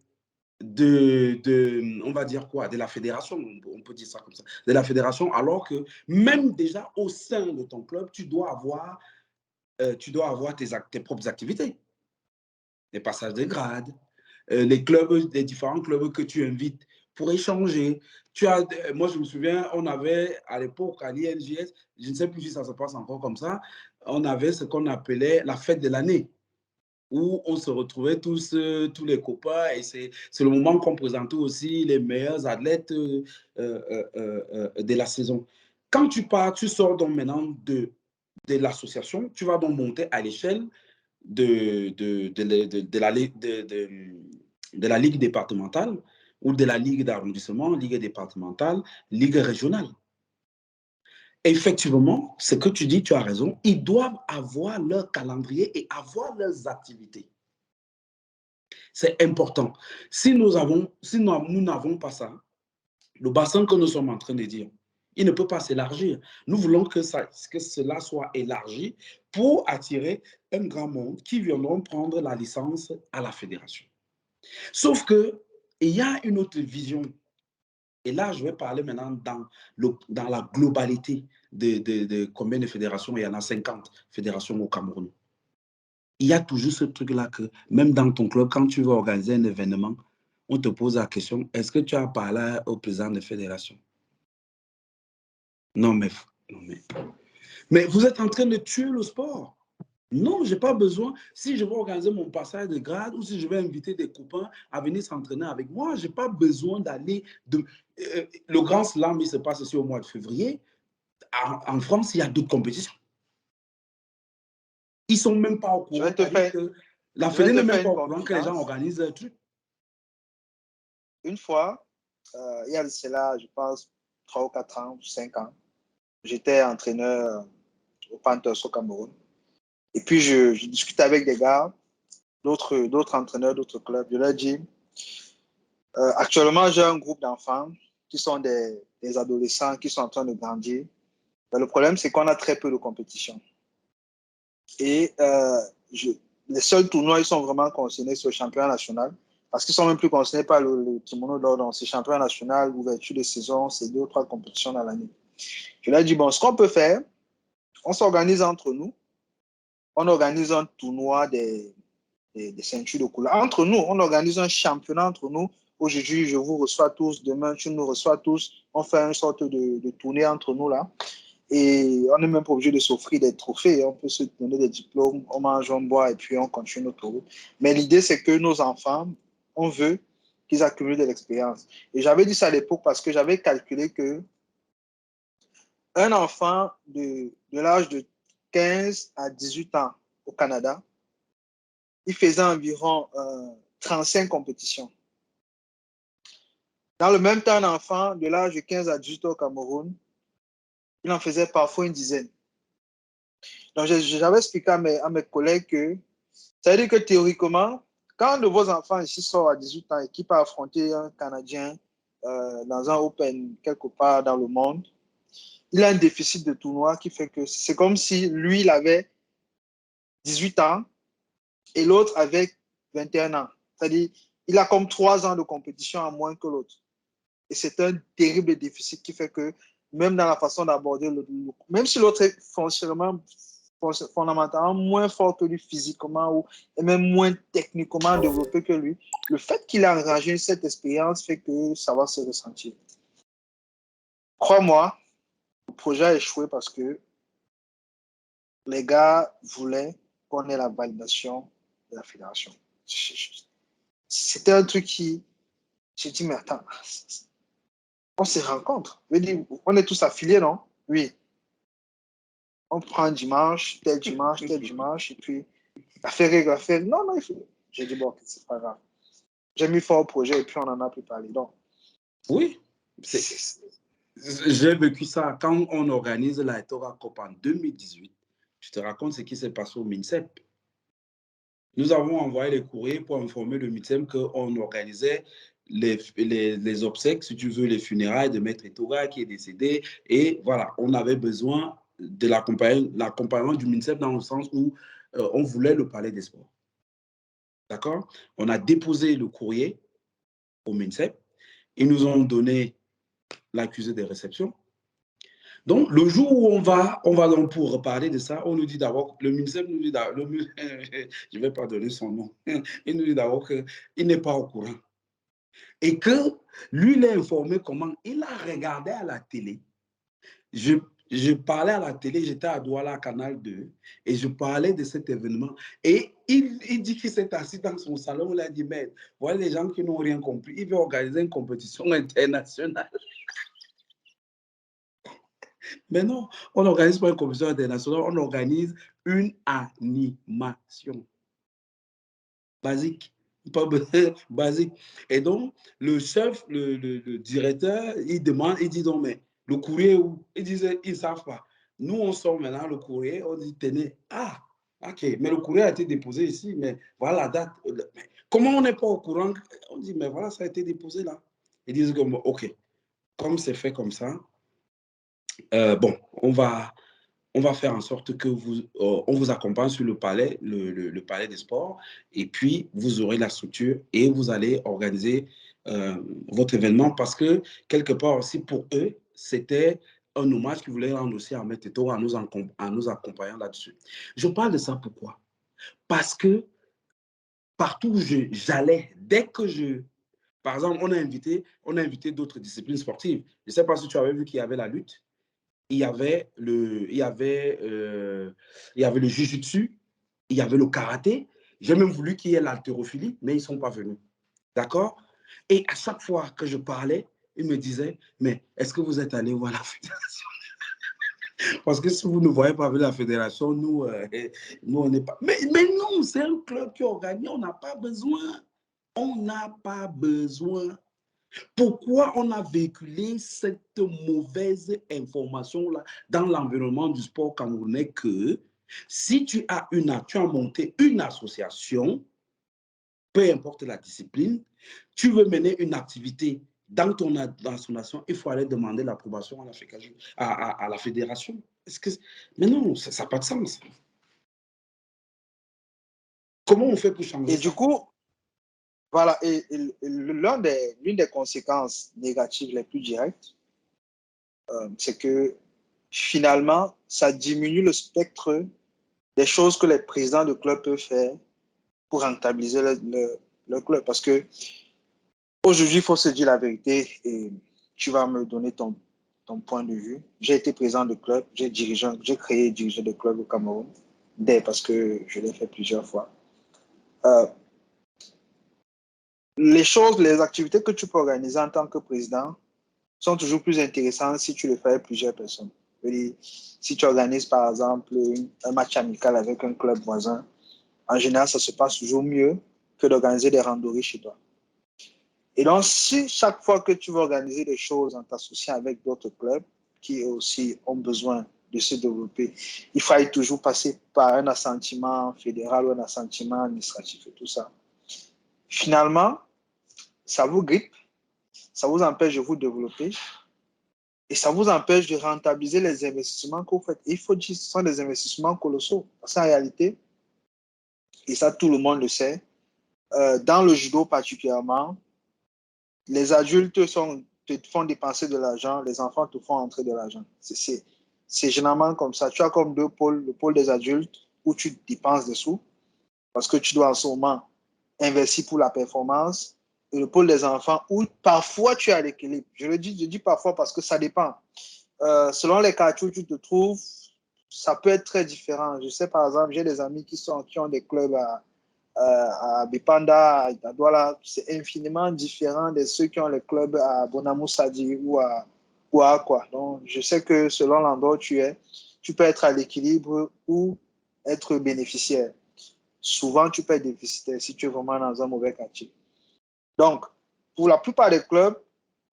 on va dire quoi, de la fédération, on peut dire ça comme ça, de la fédération, alors que même déjà au sein de ton club, tu dois avoir tes propres activités, les passages de grade, les différents clubs que tu invites pour échanger. Moi, je me souviens, on avait à l'époque à l'INJS, je ne sais plus si ça se passe encore comme ça, on avait ce qu'on appelait la fête de l'année, où on se retrouvait tous les copains, et c'est le moment qu'on présentait aussi les meilleurs athlètes de la saison. Quand tu sors donc maintenant de l'association, tu vas donc monter à l'échelle de la ligue départementale ou de la ligue d'arrondissement, ligue départementale, ligue régionale. Effectivement, ce que tu dis, tu as raison, ils doivent avoir leur calendrier et avoir leurs activités. C'est important. Si nous n'avons pas ça, le bassin que nous sommes en train de dire, il ne peut pas s'élargir. Nous voulons que cela soit élargi pour attirer un grand monde qui viendront prendre la licence à la fédération. Sauf qu'il y a une autre vision. Et là, je vais parler maintenant dans la globalité de combien de fédérations. Il y en a 50 fédérations au Cameroun. Il y a toujours ce truc-là que même dans ton club, quand tu veux organiser un événement, on te pose la question, est-ce que tu as parlé au président de fédération? Non, mais vous êtes en train de tuer le sport. Non, je n'ai pas besoin. Si je veux organiser mon passage de grade ou si je vais inviter des copains à venir s'entraîner avec moi, je n'ai pas besoin d'aller... le Grand Slam, il se passe ici au mois de février. En France, il y a d'autres compétitions. Ils ne sont même pas au courant. La Fédé n'est même pas au courant que les gens organisent un truc. Une fois, il y a cela, je pense, 3 ou 4 ans, 5 ans, j'étais entraîneur au Panthers au Cameroun. Et puis, je discutais avec des gars, d'autres entraîneurs, d'autres clubs. Je leur dis, actuellement, j'ai un groupe d'enfants qui sont des adolescents qui sont en train de grandir. Mais le problème, c'est qu'on a très peu de compétition. Et les seuls tournois, ils sont vraiment concernés sur le championnat national. Parce qu'ils ne sont même plus concernés par le Kimono d'or. Donc, c'est championnat national, ouverture de saison, c'est 2 ou 3 compétitions dans l'année. Je leur ai dit, bon, ce qu'on peut faire, on s'organise entre nous. On organise un tournoi des ceintures de couleur. Entre nous, on organise un championnat entre nous. Aujourd'hui, je vous reçois tous. Demain, tu nous reçois tous. On fait une sorte de tournée entre nous là. Et on n'est même pas obligé de s'offrir des trophées. On peut se donner des diplômes, on mange, on boit et puis on continue notre route. Mais l'idée, c'est que nos enfants, on veut qu'ils accumulent de l'expérience. Et j'avais dit ça à l'époque parce que j'avais calculé que un enfant de l'âge de 15 à 18 ans au Canada, il faisait environ 35 compétitions. Dans le même temps, un enfant de l'âge de 15 à 18 ans au Cameroun, il en faisait parfois une dizaine. Donc, j'avais expliqué à mes collègues que Ça veut dire que théoriquement, quand un de vos enfants ici sort à 18 ans et qui peut affronter un Canadien dans un Open quelque part dans le monde, il a un déficit de tournoi qui fait que c'est comme si lui, il avait 18 ans et l'autre avait 21 ans. C'est-à-dire, il a comme 3 ans de compétition en moins que l'autre. Et c'est un terrible déficit qui fait que même dans la façon d'aborder même si l'autre est fondamentalement moins fort que lui physiquement ou et même moins techniquement développé que lui, le fait qu'il a engrangé cette expérience fait que ça va se ressentir. Crois-moi, le projet a échoué parce que les gars voulaient qu'on ait la validation de la fédération. C'était un truc qui... J'ai dit, mais attends, on se rencontre. Je veux dire, on est tous affiliés, non? Oui. On prend un dimanche, tel dimanche, et puis l'affaire. Non, non, il faut... J'ai dit, bon, c'est pas grave. J'ai mis fort au projet et puis on en a plus parlé. Donc, Oui, j'ai vécu ça quand on organise la Etora Cup en 2018. Je te raconte ce qui s'est passé au MINSEP. Nous avons envoyé les courriers pour informer le MINSEP qu'on organisait les obsèques, si tu veux, les funérailles de Maître Etora qui est décédé. Et voilà, on avait besoin de l'accompagnement du MINSEP dans le sens où on voulait le palais des sports. D'accord? On a déposé le courrier au MINSEP. Ils nous ont donné l'accusé des réceptions. Donc, le jour où on va donc pour reparler de ça, on nous dit d'abord, le ministère nous dit d'abord, je ne vais pas donner son nom, il nous dit d'abord qu'il n'est pas au courant. Et que lui, il est informé comment il a regardé à la télé. Je parlais à la télé, j'étais à Douala, Canal 2, et je parlais de cet événement. Et il dit qu'il s'est assis dans son salon, il a dit, mais voilà les gens qui n'ont rien compris, il veut organiser une compétition internationale. Mais non, on n'organise pas une compétition internationale, on organise une animation. Basique. Pas basique. Et donc, le chef, le directeur, il demande, il dit donc, mais le courrier où? Il disait, ils ne savent pas. Nous, on sort maintenant le courrier, on dit, tenez, ah, ok, mais le courrier a été déposé ici, mais voilà la date. Mais comment on n'est pas au courant? On dit, mais voilà, ça a été déposé là. Ils disent, ok, comme c'est fait comme ça, bon, on va faire en sorte que on vous accompagne sur le palais, le palais des sports, et puis vous aurez la structure et vous allez organiser votre événement parce que quelque part aussi pour eux, c'était un hommage qu'ils voulaient rendre aussi à Maître Etora en nous accompagnant là-dessus. Je parle de ça pourquoi? Parce que partout où j'allais, dès que par exemple, on a invité d'autres disciplines sportives. Je ne sais pas si tu avais vu qu'il y avait la lutte. Il y avait le jiu-jitsu, il y avait le karaté. J'ai même voulu qu'il y ait l'haltérophilie, mais ils ne sont pas venus. D'accord? Et à chaque fois que je parlais, ils me disaient, mais est-ce que vous êtes allé voir la fédération? Parce que si vous ne voyez pas la fédération, nous on n'est pas... Mais non, c'est un club qui organise, on n'a pas besoin. On n'a pas besoin. Pourquoi on a véhiculé cette mauvaise information-là dans l'environnement du sport camerounais que si tu as monté une association, peu importe la discipline, tu veux mener une activité dans ton association, il faut aller demander l'approbation à la fédération. Mais non, ça n'a pas de sens. Comment on fait pour changer ça? Et du coup, voilà, et l'une des conséquences négatives les plus directes, c'est que finalement, ça diminue le spectre des choses que les présidents de club peuvent faire pour rentabiliser le club. Parce que aujourd'hui, il faut se dire la vérité et tu vas me donner ton point de vue. J'ai été président de club, j'ai créé et dirigé des clubs au Cameroun, parce que je l'ai fait plusieurs fois. Les activités que tu peux organiser en tant que président sont toujours plus intéressantes si tu le fais avec plusieurs personnes. Si tu organises par exemple un match amical avec un club voisin, en général, ça se passe toujours mieux que d'organiser des randonnées chez toi. Et donc, si chaque fois que tu veux organiser des choses en t'associant avec d'autres clubs qui aussi ont besoin de se développer. Il faille toujours passer par un assentiment fédéral ou un assentiment administratif et tout ça. Finalement, ça vous grippe, ça vous empêche de vous développer et ça vous empêche de rentabiliser les investissements que vous faites. Et il faut dire que ce sont des investissements colossaux. Parce qu'en réalité, et ça tout le monde le sait, dans le judo particulièrement, les adultes te font dépenser de l'argent, les enfants te font entrer de l'argent. C'est généralement comme ça. Tu as comme deux pôles, le pôle des adultes où tu dépenses des sous parce que tu dois en ce moment investir pour la performance et le pôle des enfants où parfois tu as l'équilibre. Je dis parfois parce que ça dépend. Selon les quartiers où tu te trouves, ça peut être très différent. Je sais par exemple, j'ai des amis qui ont des clubs à Bipanda, à Douala, c'est infiniment différent de ceux qui ont les clubs à Bonamou Sadi ou à quoi. Donc, je sais que selon l'endroit où tu es, tu peux être à l'équilibre ou être bénéficiaire. Souvent, tu peux être déficitaire si tu es vraiment dans un mauvais quartier. Donc, pour la plupart des clubs,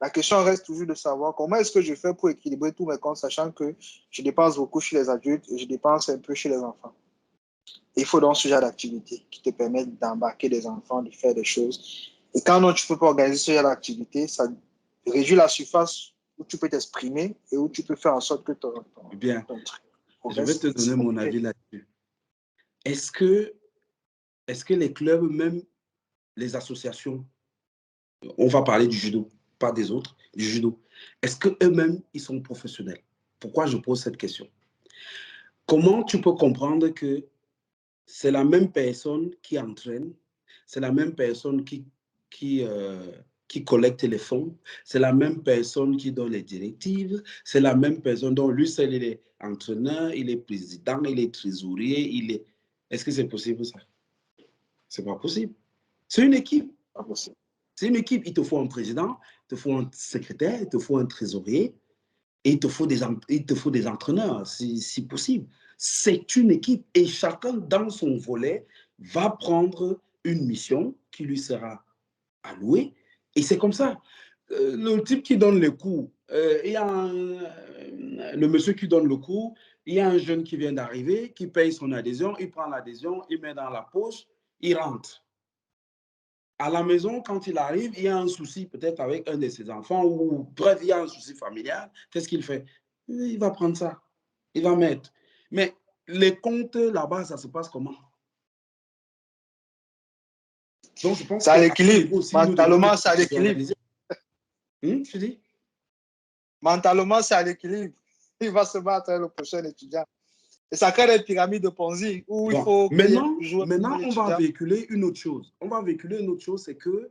la question reste toujours de savoir comment est-ce que je fais pour équilibrer tous mes comptes, sachant que je dépense beaucoup chez les adultes et je dépense un peu chez les enfants. Il faut donc ce genre d'activité qui te permettent d'embarquer des enfants, de faire des choses. Et quand non, tu ne peux pas organiser ce genre d'activité, ça réduit la surface où tu peux t'exprimer et où tu peux faire en sorte que ton Bien, truc je vais te donner mon avis là-dessus. Est-ce que les clubs, même les associations, on va parler du judo, pas des autres, du judo, est-ce qu'eux-mêmes, ils sont professionnels? Pourquoi je pose cette question? Comment tu peux comprendre que c'est la même personne qui entraîne, c'est la même personne qui collecte les fonds, c'est la même personne qui donne les directives, c'est la même personne dont lui, seul, il est entraîneur, il est président, il est trésorier, Est-ce que c'est possible ça? C'est pas possible. C'est une équipe. Pas possible. C'est une équipe. Il te faut un président, il te faut un secrétaire, il te faut un trésorier et il te faut des entraîneurs, si possible. C'est une équipe et chacun dans son volet va prendre une mission qui lui sera allouée et c'est comme ça. Le type qui donne les cours, il y a le monsieur qui donne le cours, il y a un jeune qui vient d'arriver, qui paye son adhésion, il prend l'adhésion, il met dans la poche, il rentre. À la maison, quand il arrive, il y a un souci peut-être avec un de ses enfants ou bref, il y a un souci familial. Qu'est-ce qu'il fait? Il va prendre ça. Il va mettre. Mais les comptes là-bas, ça se passe comment? Donc, je pense c'est à l'équilibre. Mentalement, c'est à l'équilibre. Tu dis? Mentalement, c'est à l'équilibre. Il va se battre avec le prochain étudiant. Et ça crée des pyramides de Ponzi où il faut maintenant, on va véhiculer une autre chose. On va véhiculer une autre chose, c'est que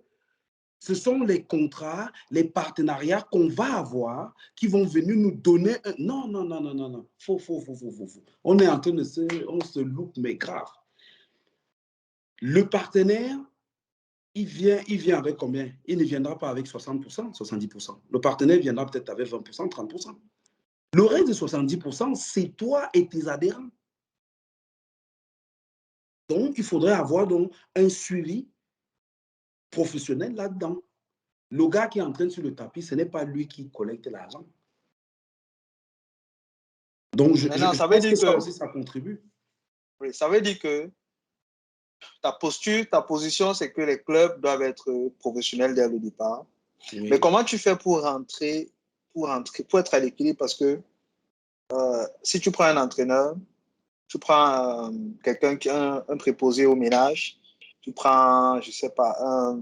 ce sont les contrats, les partenariats qu'on va avoir qui vont venir nous donner un... Non. Faux. On est en train on se loupe, mais grave. Le partenaire, il vient avec combien? Il ne viendra pas avec 60%, 70%. Le partenaire viendra peut-être avec 20%, 30%. Le reste de 70%, c'est toi et tes adhérents. Donc, il faudrait avoir donc un suivi professionnel là-dedans. Le gars qui entraîne sur le tapis, ce n'est pas lui qui collecte l'argent. Donc, je pense que ça aussi, ça contribue. Oui, ça veut dire que ta position, c'est que les clubs doivent être professionnels dès le départ. Oui. Mais comment tu fais pour être à l'équilibre? Parce que si tu prends un entraîneur, tu prends quelqu'un qui est un préposé au ménage, tu prends, je ne sais pas,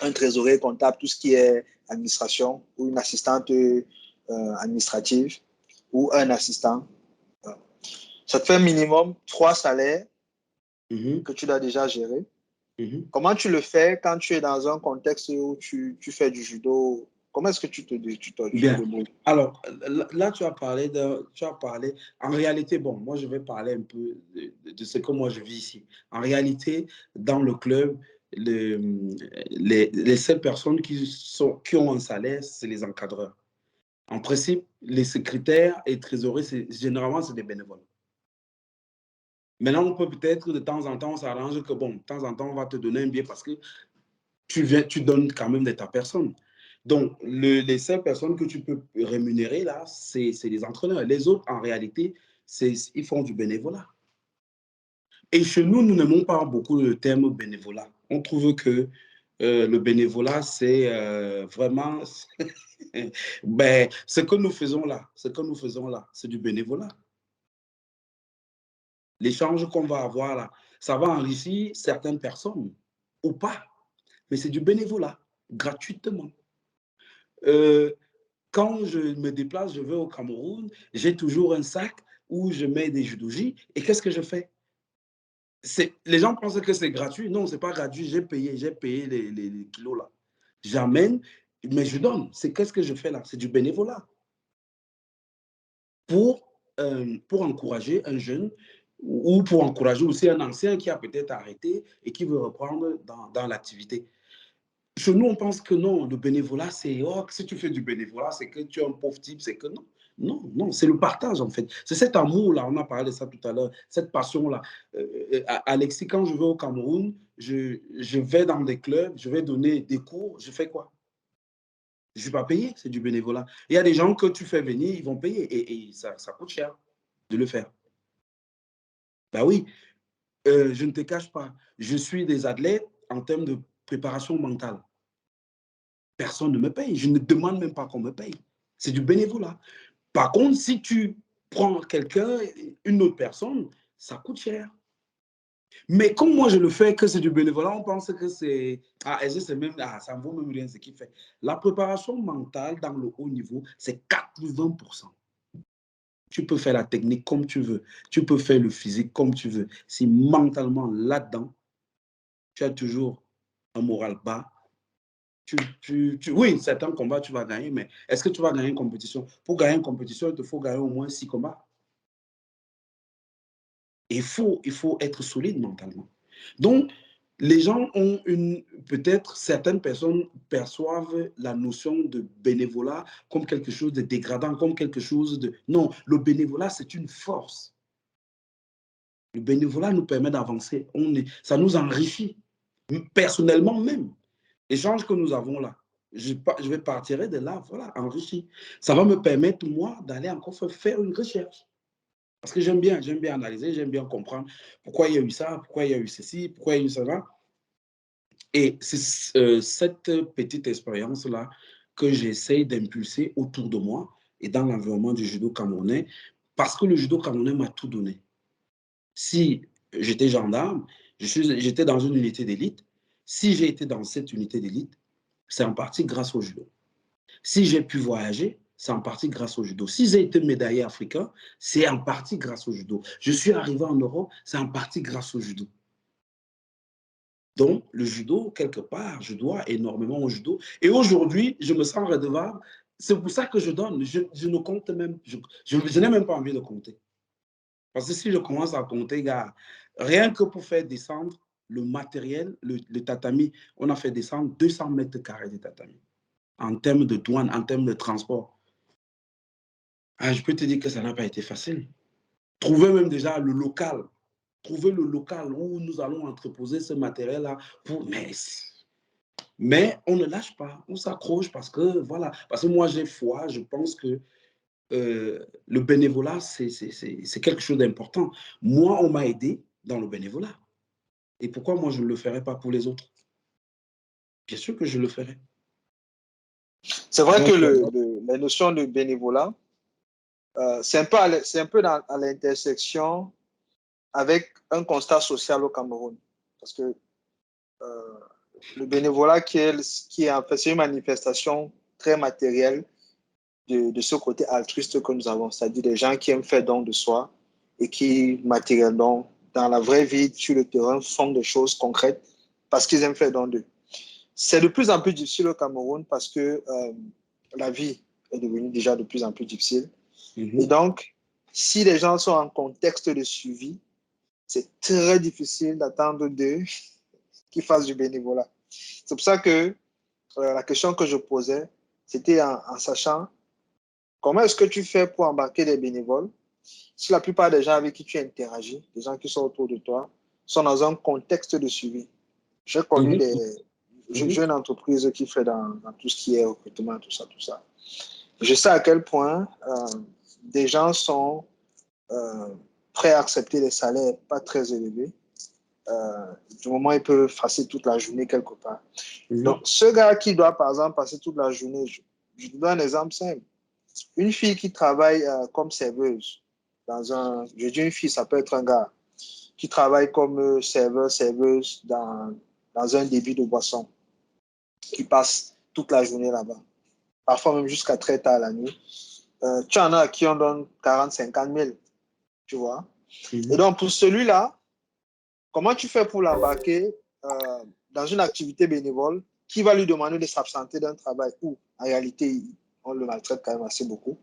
un trésorier comptable, tout ce qui est administration, ou une assistante administrative, ou un assistant. Ça te fait minimum 3 salaires que tu dois déjà gérer. Comment tu le fais quand tu es dans un contexte où tu fais du judo? Comment est-ce que tu te débrouilles? Alors, là, tu as parlé, en réalité, bon, moi, je vais parler un peu de ce que moi, je vis ici. En réalité, dans le club, les seules personnes qui ont un salaire, c'est les encadreurs. En principe, les secrétaires et trésoriers, généralement, c'est des bénévoles. Maintenant, on peut peut-être, de temps en temps, on s'arrange que, bon, de temps en temps, on va te donner un billet parce que tu donnes quand même de ta personne. Donc, les seules personnes que tu peux rémunérer là, c'est les entraîneurs. Les autres, en réalité, ils font du bénévolat. Et chez nous, nous n'aimons pas beaucoup le terme bénévolat. On trouve que le bénévolat, c'est vraiment ben, ce que nous faisons là, c'est du bénévolat. L'échange qu'on va avoir là, ça va enrichir certaines personnes ou pas, mais c'est du bénévolat, gratuitement. Quand je me déplace, je vais au Cameroun, j'ai toujours un sac où je mets des judogi. Et qu'est-ce que je fais? Les gens pensent que c'est gratuit. Non, ce n'est pas gratuit. J'ai payé les kilos là. J'amène, mais je donne. Qu'est-ce que je fais là? C'est du bénévolat. Pour encourager un jeune ou pour encourager aussi un ancien qui a peut-être arrêté et qui veut reprendre dans l'activité. Chez nous, on pense que non, le bénévolat, c'est oh, si tu fais du bénévolat, c'est que tu es un pauvre type, c'est que non. Non, non, c'est le partage en fait. C'est cet amour-là, on a parlé de ça tout à l'heure, cette passion-là. Alexis, quand je vais au Cameroun, je vais dans des clubs, je vais donner des cours, je fais quoi? Je ne suis pas payé, c'est du bénévolat. Il y a des gens que tu fais venir, ils vont payer et ça coûte cher de le faire. Ben oui, je ne te cache pas, je suis des athlètes en termes de préparation mentale. Personne ne me paye. Je ne demande même pas qu'on me paye. C'est du bénévolat. Par contre, si tu prends quelqu'un, une autre personne, ça coûte cher. Mais comme moi, je le fais, que c'est du bénévolat, on pense que c'est... ça ne vaut même rien ce qu'il fait. La préparation mentale dans le haut niveau, c'est 80%. Tu peux faire la technique comme tu veux. Tu peux faire le physique comme tu veux. Si mentalement, là-dedans, tu as toujours un moral bas, oui, certains combats, tu vas gagner, mais est-ce que tu vas gagner une compétition? Pour gagner une compétition, il te faut gagner au moins 6 combats. Et il faut être solide mentalement. Donc, les gens ont peut-être certaines personnes perçoivent la notion de bénévolat comme quelque chose de dégradant, comme quelque chose de... Non, le bénévolat, c'est une force. Le bénévolat nous permet d'avancer. Ça nous enrichit, personnellement même. L'échange que nous avons là, je vais partir de là, voilà, enrichi. Ça va me permettre, moi, d'aller encore faire une recherche. Parce que j'aime bien analyser, j'aime bien comprendre pourquoi il y a eu ça, pourquoi il y a eu ceci, pourquoi il y a eu cela. Et c'est cette petite expérience-là que j'essaye d'impulser autour de moi et dans l'environnement du judo camerounais, parce que le judo camerounais m'a tout donné. Si j'étais gendarme, j'étais dans une unité d'élite. Si j'ai été dans cette unité d'élite, c'est en partie grâce au judo. Si j'ai pu voyager, c'est en partie grâce au judo. Si j'ai été médaillé africain, c'est en partie grâce au judo. Je suis arrivé en Europe, c'est en partie grâce au judo. Donc, le judo, quelque part, je dois énormément au judo. Et aujourd'hui, je me sens redevable. C'est pour ça que je donne. Je ne compte même, je n'ai même pas envie de compter. Parce que si je commence à compter, gars, rien que pour faire descendre le matériel, le tatami, on a fait descendre 200 mètres carrés de tatami. En termes de douane, en termes de transport. Je peux te dire que ça n'a pas été facile. Trouver même déjà le local. Trouver le local où nous allons entreposer ce matériel-là. Mais on ne lâche pas. On s'accroche parce que, voilà. Parce que moi, j'ai foi. Je pense que le bénévolat, c'est quelque chose d'important. Moi, on m'a aidé dans le bénévolat. Et pourquoi moi, je ne le ferais pas pour les autres? Bien sûr que je le ferais. C'est vrai que la notion de bénévolat, c'est un peu à l'intersection avec un constat social au Cameroun. Parce que le bénévolat qui est en fait, c'est une manifestation très matérielle de ce côté altruiste que nous avons, c'est-à-dire des gens qui aiment faire don de soi et qui, matériellement, dans la vraie vie, sur le terrain, font des choses concrètes parce qu'ils aiment faire don d'eux. C'est de plus en plus difficile au Cameroun parce que la vie est devenue déjà de plus en plus difficile. Et donc, si les gens sont en contexte de suivi, c'est très difficile d'attendre d'eux qu'ils fassent du bénévolat. C'est pour ça que la question que je posais, c'était en sachant comment est-ce que tu fais pour embarquer des bénévoles si la plupart des gens avec qui tu interagis, les gens qui sont autour de toi, sont dans un contexte de suivi. J'ai connu J'ai une entreprise qui fait dans tout ce qui est recrutement, tout ça, tout ça. Je sais à quel point des gens sont prêts à accepter des salaires pas très élevés. Du moment où ils peuvent passer toute la journée quelque part. Donc, ce gars qui doit, par exemple, passer toute la journée, je te donne un exemple simple. Une fille qui travaille comme serveuse, je dis une fille, ça peut être un gars, qui travaille comme serveuse dans un débit de boisson, qui passe toute la journée là-bas, parfois même jusqu'à très tard la nuit. Tu en as à qui on donne 40-50 000, tu vois. Et donc, pour celui-là, comment tu fais pour l'embarquer dans une activité bénévole qui va lui demander de s'absenter d'un travail où, en réalité, on le maltraite quand même assez beaucoup,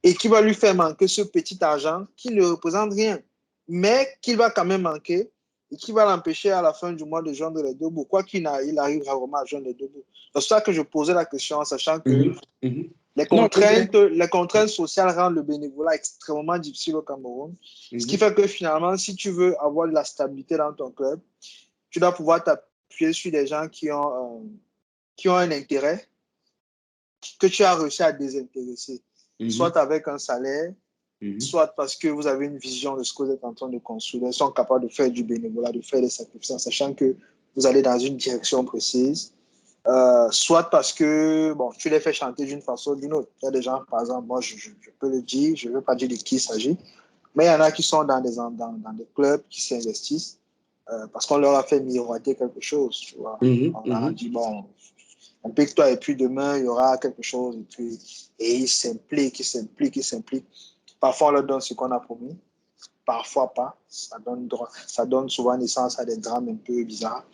et qui va lui faire manquer ce petit argent qui ne représente rien, mais qu'il va quand même manquer et qui va l'empêcher à la fin du mois de joindre les deux bouts, quoi qu'il arrive rarement à joindre les deux bouts. C'est pour ça que je posais la question en sachant que les contraintes sociales rendent le bénévolat extrêmement difficile au Cameroun. Ce qui fait que finalement, si tu veux avoir de la stabilité dans ton club, tu dois pouvoir t'appuyer sur des gens qui ont un intérêt que tu as réussi à désintéresser. Soit avec un salaire, soit parce que vous avez une vision de ce que vous êtes en train de construire. Ils sont capables de faire du bénévolat, de faire des sacrifices, en sachant que vous allez dans une direction précise. Soit parce que tu les fais chanter d'une façon ou d'une autre. Il y a des gens, par exemple, moi je peux le dire, je ne veux pas dire de qui il s'agit, mais il y en a qui sont dans des clubs qui s'investissent parce qu'on leur a fait miroiter quelque chose. Tu vois. On leur a dit, bon, implique-toi et puis demain, il y aura quelque chose. Et ils s'impliquent. Parfois, on leur donne ce qu'on a promis, parfois pas. Ça donne souvent naissance à des drames un peu bizarres.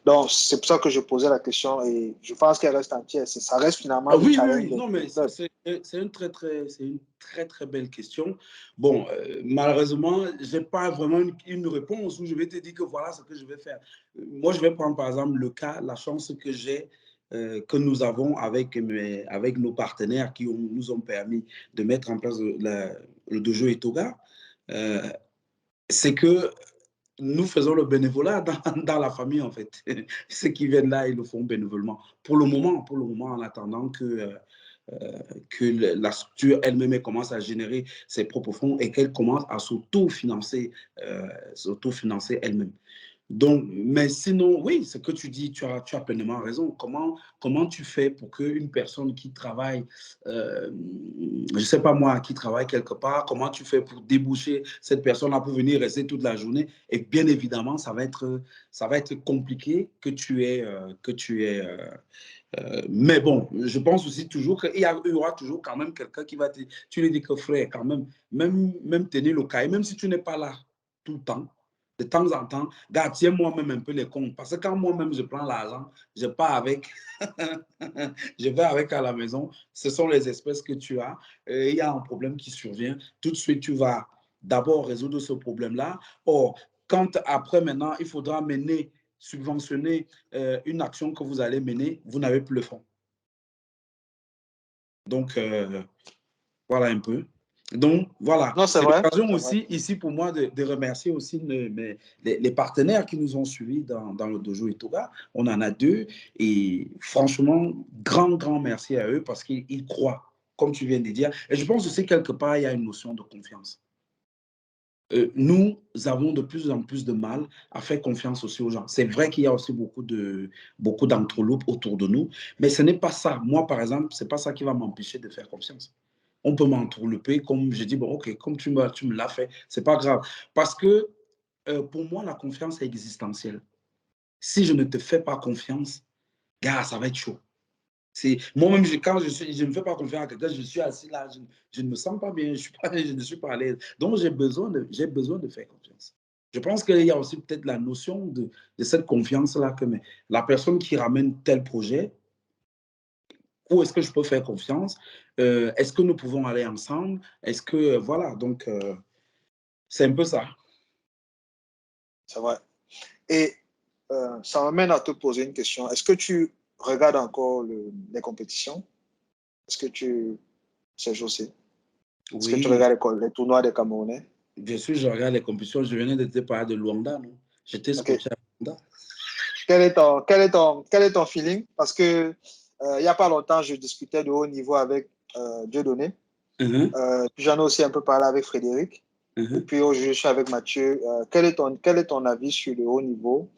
Donc, c'est pour ça que je posais la question et je pense qu'elle reste entière. Ça reste finalement le challenge. Oui. Non, mais c'est une très, très belle question. Bon, malheureusement, je n'ai pas vraiment une réponse où je vais te dire que voilà ce que je vais faire. Moi, je vais prendre par exemple le cas, la chance que j'ai, que nous avons avec nos partenaires qui nous ont permis de mettre en place le dojo Etoga. C'est que nous faisons le bénévolat dans la famille, en fait. Ceux qui viennent là, ils le font bénévolement. Pour le moment, en attendant que la structure elle-même commence à générer ses propres fonds et qu'elle commence à s'auto-financer elle-même. Donc, mais sinon, oui, ce que tu dis, tu as pleinement raison. Comment tu fais pour qu'une personne qui travaille, je ne sais pas moi, qui travaille quelque part, comment tu fais pour déboucher cette personne-là pour venir rester toute la journée? Et bien évidemment, ça va être compliqué que tu aies mais bon, je pense aussi toujours qu'il y aura toujours quand même quelqu'un qui va te... Tu lui dis que frère, quand même tenir le cahier, même si tu n'es pas là tout le temps, de temps en temps, gars, tiens moi-même un peu les comptes. Parce que quand moi-même je prends l'argent, je pars avec, je vais avec à la maison. Ce sont les espèces que tu as. Il y a un problème qui survient. Tout de suite, tu vas d'abord résoudre ce problème-là. Or, quand après maintenant, il faudra subventionner une action que vous allez mener, vous n'avez plus le fonds. Donc, voilà un peu. Donc, voilà. C'est l'occasion aussi, ici, pour moi, de remercier aussi les partenaires qui nous ont suivis dans le dojo Etoga. On en a 2. Et franchement, grand merci à eux parce qu'ils croient, comme tu viens de dire. Et je pense aussi, quelque part, il y a une notion de confiance. Nous avons de plus en plus de mal à faire confiance aussi aux gens. C'est vrai qu'il y a aussi beaucoup d'entrelopes autour de nous, mais ce n'est pas ça. Moi, par exemple, ce n'est pas ça qui va m'empêcher de faire confiance. On peut m'entreleper, comme je dis, bon, ok, comme tu me l'as fait, ce n'est pas grave. Parce que pour moi, la confiance est existentielle. Si je ne te fais pas confiance, gars, ça va être chaud. Moi-même, quand je ne fais pas confiance à quelqu'un, je suis assis là, je ne me sens pas bien, je ne suis pas à l'aise. Donc, j'ai besoin de faire confiance. Je pense qu'il y a aussi peut-être la notion de cette confiance-là, que la personne qui ramène tel projet, où est-ce que je peux faire confiance? Est-ce que nous pouvons aller ensemble? Est-ce que, voilà, donc, c'est un peu ça. C'est vrai. Et ça m'amène à te poser une question. Est-ce que tu regardes encore les compétitions? Est-ce que tu sais aussi? Est-ce que tu regardes les tournois des Camerounais? Bien sûr, je regarde les compétitions. Je venais de te parler de Luanda, non? J'étais scotché à Luanda. quel est ton feeling? Parce que il n'y a pas longtemps, je discutais de haut niveau avec Dieudonné. Puis j'en ai aussi un peu parlé avec Frédéric. Et puis aujourd'hui, je suis avec Mathieu. Quel est ton avis sur le haut niveau,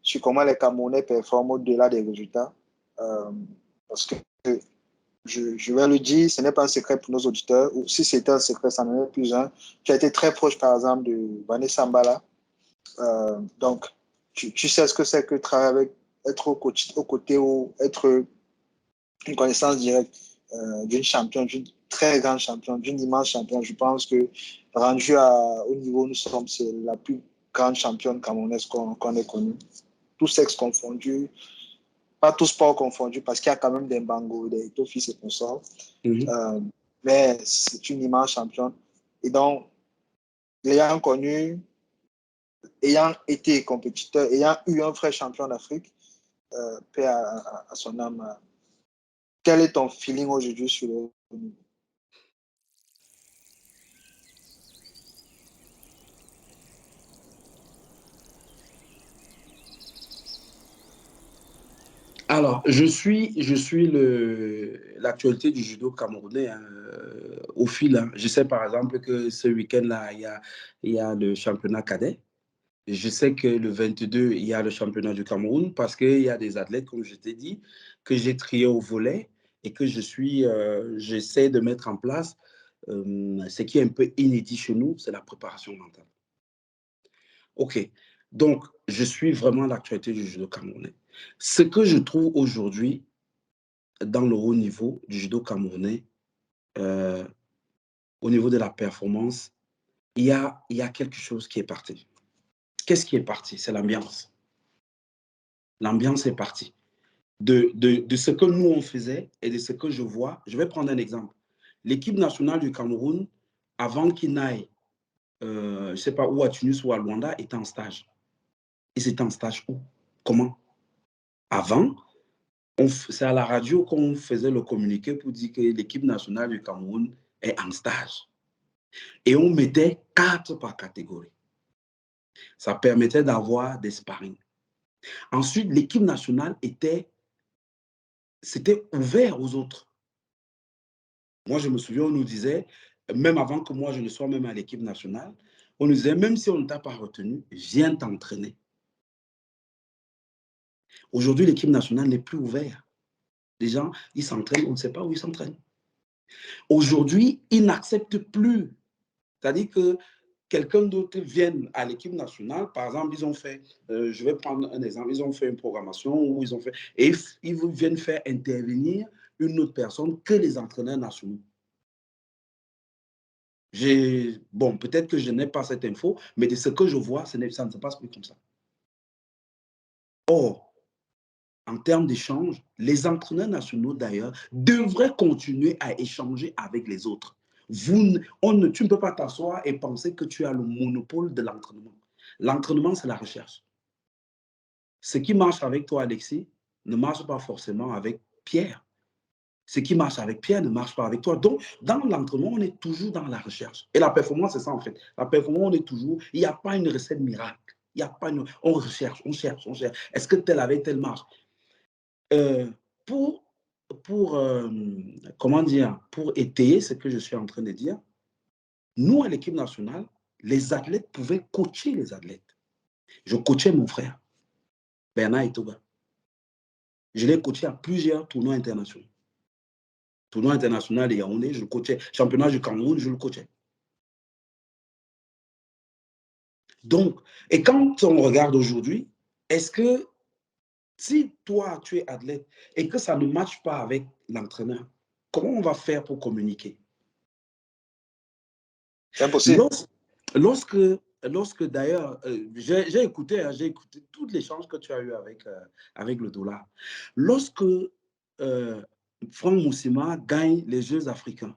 sur comment les Camerounais performent au-delà des résultats? Parce que je vais le dire, ce n'est pas un secret pour nos auditeurs, ou si c'était un secret, ça n'en est plus un. Tu as été très proche, par exemple, de Vanessa Mbala. Donc, tu sais ce que c'est que travailler avec, être au côté ou être une connaissance directe d'une championne, d'une très grande championne, d'une immense championne. Je pense que rendu au niveau où nous sommes, c'est la plus grande championne camerounaise qu'on ait connue. Tous sexes confondus, pas tous sports confondus, parce qu'il y a quand même des Bango, des Tofis et consorts. Mais c'est une immense championne. Et donc, l'ayant connue, ayant été compétiteur, ayant eu un frère champion d'Afrique, paix à son âme. Quel est ton feeling aujourd'hui sur le niveau? Alors, je suis l'actualité du judo camerounais au fil. Hein. Je sais par exemple que ce week-end-là, il y a le championnat cadet. Je sais que le 22, il y a le championnat du Cameroun parce qu'il y a des athlètes, comme je t'ai dit, que j'ai triés au volet et que j'essaie de mettre en place ce qui est un peu inédit chez nous, c'est la préparation mentale. OK. Donc, je suis vraiment l'actualité du judo camerounais. Ce que je trouve aujourd'hui dans le haut niveau du judo camerounais, au niveau de la performance, il y a quelque chose qui est parti. Qu'est-ce qui est parti? C'est l'ambiance. L'ambiance est partie. De ce que nous, on faisait et de ce que je vois. Je vais prendre un exemple. L'équipe nationale du Cameroun, avant qu'il n'aille, je ne sais pas où, à Tunis ou à Luanda, était en stage. Ils étaient en stage où? Comment? Avant, c'est à la radio qu'on faisait le communiqué pour dire que l'équipe nationale du Cameroun est en stage. Et on mettait 4 par catégorie. Ça permettait d'avoir des sparring. Ensuite, l'équipe nationale c'était ouvert aux autres. Moi, je me souviens, on nous disait, même avant que moi je ne sois même à l'équipe nationale, on nous disait, même si on ne t'a pas retenu, viens t'entraîner. Aujourd'hui, l'équipe nationale n'est plus ouverte. Les gens, ils s'entraînent, on ne sait pas où ils s'entraînent. Aujourd'hui, ils n'acceptent plus. C'est-à-dire que quelqu'un d'autre vienne à l'équipe nationale, par exemple, ils ont fait, je vais prendre un exemple, ils ont fait une programmation où ils ont fait, et ils viennent faire intervenir une autre personne que les entraîneurs nationaux. Bon, peut-être que je n'ai pas cette info, mais de ce que je vois, ça ne se passe plus comme ça. Or, en termes d'échange, les entraîneurs nationaux, d'ailleurs, devraient continuer à échanger avec les autres. Tu ne peux pas t'asseoir et penser que tu as le monopole de l'entraînement. L'entraînement, c'est la recherche. Ce qui marche avec toi, Alexis, ne marche pas forcément avec Pierre. Ce qui marche avec Pierre ne marche pas avec toi. Donc, dans l'entraînement, on est toujours dans la recherche. Et la performance, c'est ça en fait. La performance, on est toujours, il n'y a pas une recette miracle. Il y a pas on recherche, on cherche, on cherche. Est-ce que tel avec tel marche? Pour comment dire, pour étayer ce que je suis en train de dire, nous, à l'équipe nationale, les athlètes pouvaient coacher les athlètes. Je coachais mon frère, Bernard Etoga. Je l'ai coaché à plusieurs tournois internationaux. Tournoi international de Yaoundé, je le coachais. Championnat du Cameroun, je le coachais. Donc, et quand on regarde aujourd'hui, est-ce que si toi, tu es athlète et que ça ne matche pas avec l'entraîneur, comment on va faire pour communiquer? C'est impossible. Lorsque d'ailleurs, j'ai écouté tout l'échange que tu as eu avec le dollar. Lorsque Franck Moussima gagne les Jeux africains,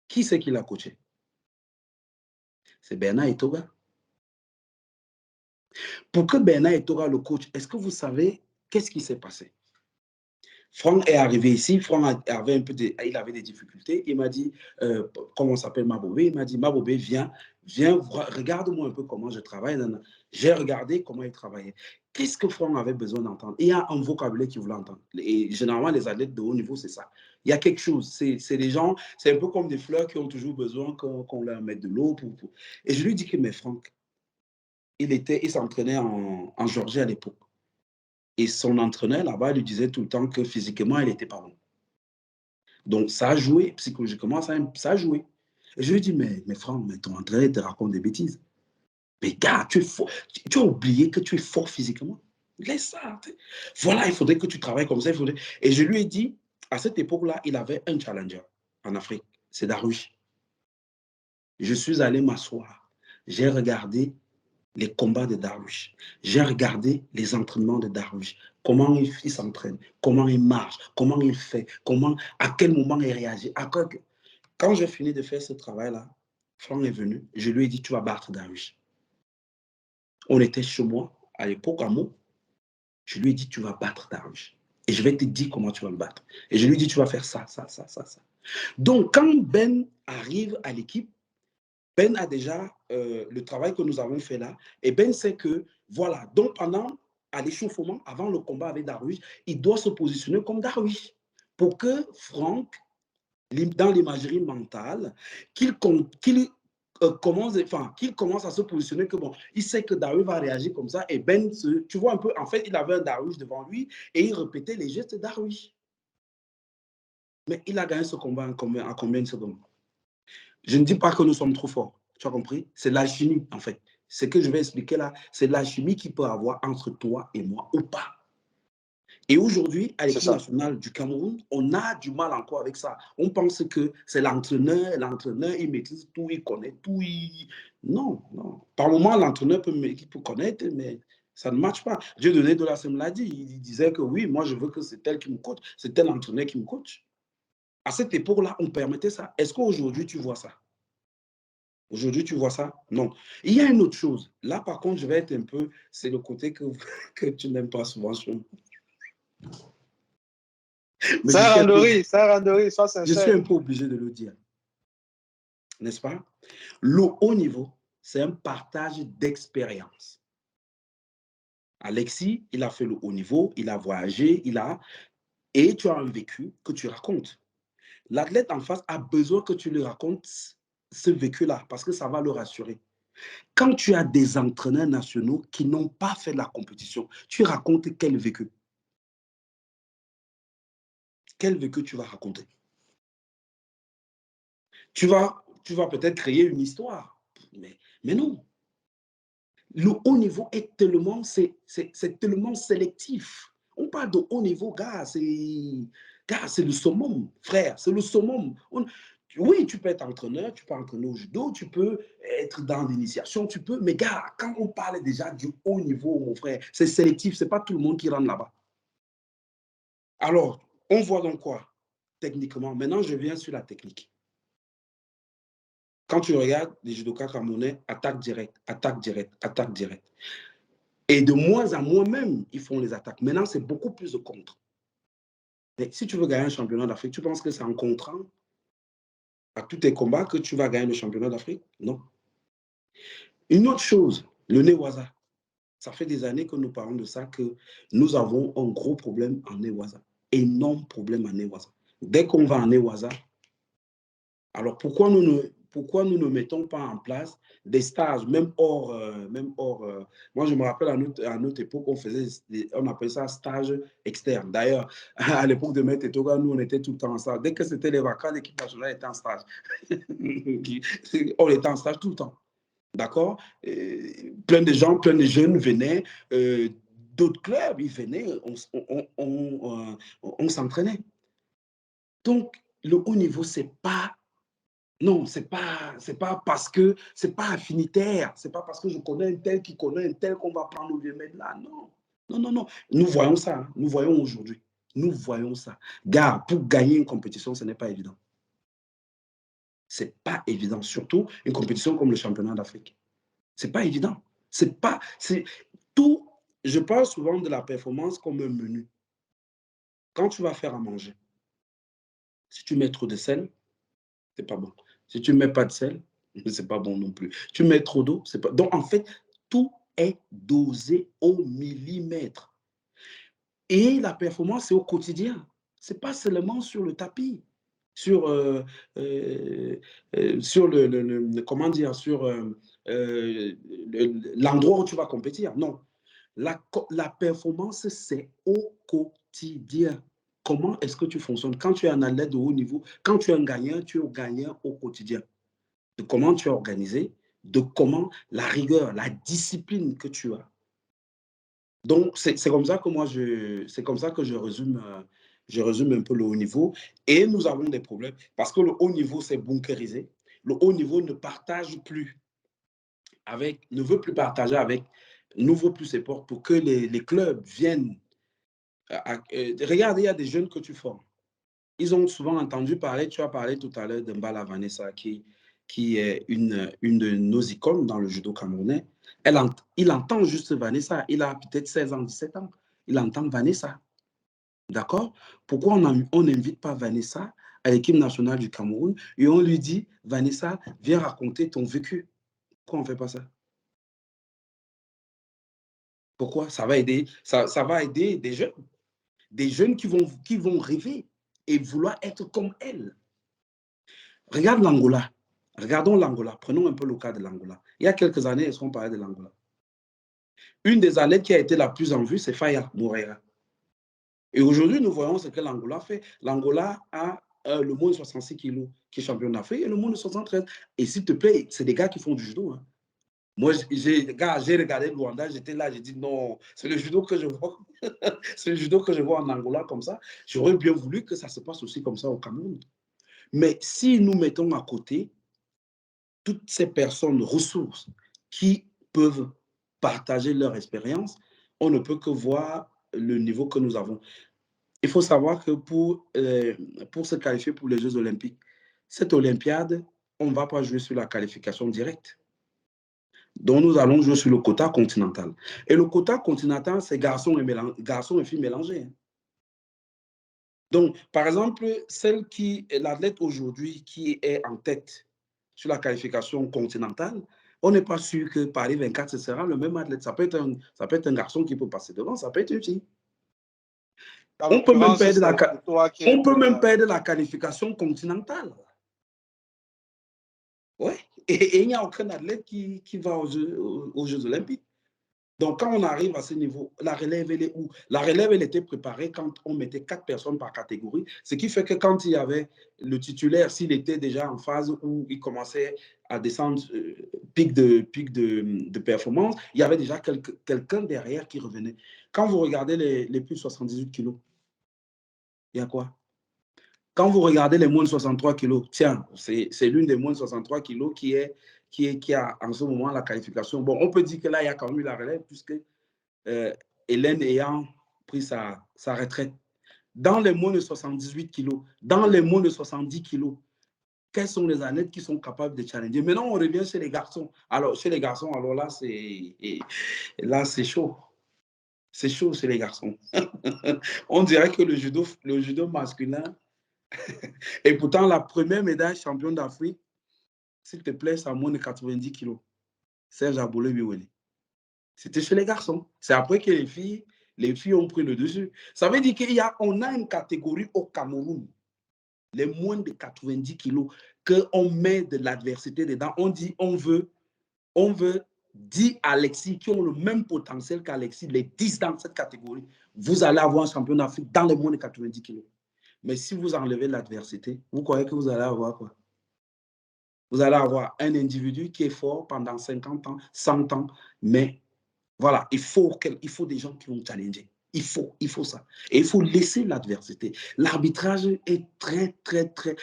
qui c'est qui l'a coaché? C'est Bernard Etoga. Pour que Bernard Etoga le coach, est-ce que vous savez qu'est-ce qui s'est passé? Franck est arrivé ici, Franck avait il avait des difficultés. Il m'a dit, comment s'appelle Mabobé? Il m'a dit, Mabobé, viens, regarde-moi un peu comment je travaille. J'ai regardé comment il travaillait. Qu'est-ce que Franck avait besoin d'entendre? Il y a un vocabulaire qu'il voulait entendre. Et généralement, les athlètes de haut niveau, c'est ça. Il y a quelque chose. C'est des gens, c'est un peu comme des fleurs qui ont toujours besoin qu'on leur mette de l'eau. Et je lui dis que, mais Franck, il s'entraînait en Géorgie à l'époque. Et son entraîneur là-bas lui disait tout le temps que physiquement, il n'était pas bon. Donc, ça a joué, psychologiquement, ça a joué. Et je lui dis, mais Franck, mais ton entraîneur te raconte des bêtises. Mais gars, tu es fort. Tu as oublié que tu es fort physiquement. Laisse ça. Voilà, il faudrait que tu travailles comme ça. Et je lui ai dit, à cette époque-là, il avait un challenger en Afrique. C'est Darwish. Je suis allé m'asseoir. J'ai regardé les combats de Darwish. J'ai regardé les entraînements de Darwish. Comment il s'entraîne, comment il marche, comment il fait, à quel moment il réagit. Quand j'ai fini de faire ce travail-là, Franck est venu. Je lui ai dit, tu vas battre Darwish. On était chez moi, à l'époque, à Meaux. Je lui ai dit, tu vas battre Darwish. Et je vais te dire comment tu vas le battre. Et je lui ai dit, tu vas faire ça, ça, ça, ça, ça. Donc, quand Ben arrive à l'équipe, Ben a déjà le travail que nous avons fait là. Et Ben sait que, voilà, donc à l'échauffement, avant le combat avec Darwish, il doit se positionner comme Darwish. Pour que Franck, dans l'imagerie mentale, qu'il commence à se positionner que, bon, il sait que Darwish va réagir comme ça. Et Ben, tu vois un peu, en fait, il avait un Darwish devant lui et il répétait les gestes de Darwish. Mais il a gagné ce combat en combien de secondes? Je ne dis pas que nous sommes trop forts. Tu as compris? C'est l'alchimie, en fait. Ce que je vais expliquer là, c'est l'alchimie qu'il peut avoir entre toi et moi ou pas. Et aujourd'hui, à l'équipe nationale du Cameroun, on a du mal encore avec ça. On pense que c'est l'entraîneur, il maîtrise tout, il connaît tout. Non, non. Par moment, l'entraîneur peut connaître, mais ça ne marche pas. Dieudonné de la Sem l'a dit. Il disait que oui, moi, je veux que c'est tel qui me coach, c'est tel entraîneur qui me coach. À cette époque-là, on permettait ça. Est-ce qu'aujourd'hui, tu vois ça? Aujourd'hui, tu vois ça? Non. Il y a une autre chose. Là, par contre, je vais être un peu... C'est le côté que tu n'aimes pas souvent sur moi. Ça randorie, sois sincère. Je suis un peu obligé de le dire. N'est-ce pas? Le haut niveau, c'est un partage d'expérience. Alexis, il a fait le haut niveau, il a voyagé, et tu as un vécu que tu racontes. L'athlète en face a besoin que tu lui racontes ce vécu-là parce que ça va le rassurer. Quand tu as des entraîneurs nationaux qui n'ont pas fait de la compétition, tu racontes quel vécu? Quel vécu tu vas raconter? Tu vas peut-être créer une histoire, mais non. Le haut niveau est tellement, c'est tellement sélectif. On parle de haut niveau, gars, c'est le summum, frère, c'est le summum. Oui, tu peux être entraîneur, tu peux entraîner au judo, tu peux être dans l'initiation, mais gars, quand on parle déjà du haut niveau, mon frère, c'est sélectif, c'est pas tout le monde qui rentre là-bas. Alors, on voit donc quoi? Techniquement, maintenant je viens sur la technique. Quand tu regardes les judokas camerounais, attaque directe, attaque directe, attaque directe. Et de moins en moins même, ils font les attaques. Maintenant, c'est beaucoup plus de contre. Mais si tu veux gagner un championnat d'Afrique, tu penses que c'est en contrant à tous tes combats que tu vas gagner le championnat d'Afrique? Non. Une autre chose, le Newaza. Ça fait des années que nous parlons de ça, que nous avons un gros problème en Newaza. Énorme problème en Newaza. Dès qu'on va en Newaza, alors pourquoi nous ne mettons pas en place des stages, même hors moi, je me rappelle à notre époque, on appelait ça stage externe. D'ailleurs, à l'époque de Maître Etoga, nous, on était tout le temps en stage. Dès que c'était les vacances, l'équipe nationale était en stage. On était en stage tout le temps. D'accord? Plein de gens, plein de jeunes venaient, d'autres clubs, ils venaient, on s'entraînait. Donc, le haut niveau, c'est pas... Non, c'est pas parce que c'est pas affinitaire, c'est pas parce que je connais un tel qui connaît un tel qu'on va prendre le mettre là. Non, non, non, non. Nous voyons ça, hein. Nous voyons aujourd'hui. Nous voyons ça. Gars, pour gagner une compétition, ce n'est pas évident. C'est pas évident, surtout une compétition comme le championnat d'Afrique. C'est pas évident. Je parle souvent de la performance comme un menu. Quand tu vas faire à manger, si tu mets trop de sel, c'est pas bon. Si tu ne mets pas de sel, c'est pas bon non plus. Tu mets trop d'eau, c'est pas. Donc, en fait, tout est dosé au millimètre. Et la performance, c'est au quotidien. C'est pas seulement sur le tapis, sur, sur comment dire, sur l'endroit où tu vas compétir. Non. La performance, c'est au quotidien. Comment est-ce que tu fonctionnes? Quand tu es un athlète de haut niveau, quand tu es un gagnant, tu es un gagnant au quotidien. De comment tu es organisé, de comment la rigueur, la discipline que tu as. Donc, c'est comme ça que moi, c'est comme ça que je résume un peu le haut niveau. Et nous avons des problèmes parce que le haut niveau, c'est bunkérisé. Le haut niveau ne partage plus avec, ne veut plus partager avec, n'ouvre plus ses portes pour que les clubs viennent. Regarde, il y a des jeunes que tu formes. Ils ont souvent entendu parler, tu as parlé tout à l'heure de Mbala Vanessa, qui est une de nos icônes dans le judo camerounais. Il entend juste Vanessa, il a peut-être 16 ans, 17 ans. Il entend Vanessa. D'accord? Pourquoi on n'invite pas Vanessa à l'équipe nationale du Cameroun et on lui dit, Vanessa, viens raconter ton vécu? Pourquoi on ne fait pas ça? Pourquoi? Ça va aider des jeunes qui vont rêver et vouloir être comme elle. Regarde l'Angola. Regardons l'Angola. Prenons un peu le cas de l'Angola. Il y a quelques années, est-ce qu'on parlait de l'Angola? Une des athlètes qui a été la plus en vue, c'est Faya Moreira. Et aujourd'hui, nous voyons ce que l'Angola fait. L'Angola a le moins de 66 kilos qui est champion d'Afrique et le moins de 73. Et s'il te plaît, c'est des gars qui font du judo. Hein. Moi, j'ai regardé le Rwanda, j'étais là, j'ai dit non, c'est le judo que je vois. C'est le judo que je vois en Angola comme ça. J'aurais bien voulu que ça se passe aussi comme ça au Cameroun. Mais si nous mettons à côté toutes ces personnes ressources qui peuvent partager leur expérience, on ne peut que voir le niveau que nous avons. Il faut savoir que pour se qualifier pour les Jeux olympiques, cette Olympiade, on ne va pas jouer sur la qualification directe. Donc, nous allons jouer sur le quota continental. Et le quota continental, c'est garçons et filles mélangés. Donc, par exemple, l'athlète aujourd'hui qui est en tête sur la qualification continentale, on n'est pas sûr que Paris 24, ce sera le même athlète. Ça peut être un garçon qui peut passer devant, ça peut être une fille. On peut même perdre la qualification continentale. Ouais. Et il n'y a aucun athlète qui va aux Jeux olympiques. Donc, quand on arrive à ce niveau, la relève, elle est où? La relève, elle était préparée quand on mettait 4 personnes par catégorie, ce qui fait que quand il y avait le titulaire, s'il était déjà en phase où il commençait à descendre pic de performance, il y avait déjà quelqu'un derrière qui revenait. Quand vous regardez les plus de 78 kilos, il y a quoi? Quand vous regardez les moins de 63 kilos, tiens, c'est l'une des moins de 63 kilos qui a en ce moment la qualification. Bon, on peut dire que là, il y a quand même eu la relève puisque Hélène ayant pris sa retraite. Dans les moins de 78 kilos, dans les moins de 70 kilos, quels sont les athlètes qui sont capables de challenger? Maintenant, on revient chez les garçons. Alors, chez les garçons, alors là, c'est chaud. C'est chaud chez les garçons. On dirait que le judo masculin, et pourtant, la première médaille champion d'Afrique, s'il te plaît, c'est à moins de 90 kilos. Serge Abolo-Biweli. C'était chez les garçons. C'est après que les filles ont pris le dessus. Ça veut dire qu'on a une catégorie au Cameroun, les moins de 90 kilos, qu'on met de l'adversité dedans. On dit, on veut 10 Alexis qui ont le même potentiel qu'Alexis, les 10 dans cette catégorie. Vous allez avoir un champion d'Afrique dans les moins de 90 kilos. Mais si vous enlevez l'adversité, vous croyez que vous allez avoir quoi? Vous allez avoir un individu qui est fort pendant 50 ans, 100 ans, mais voilà, il faut des gens qui vont challenger. Il faut ça. Et il faut laisser l'adversité. L'arbitrage est très, très, très...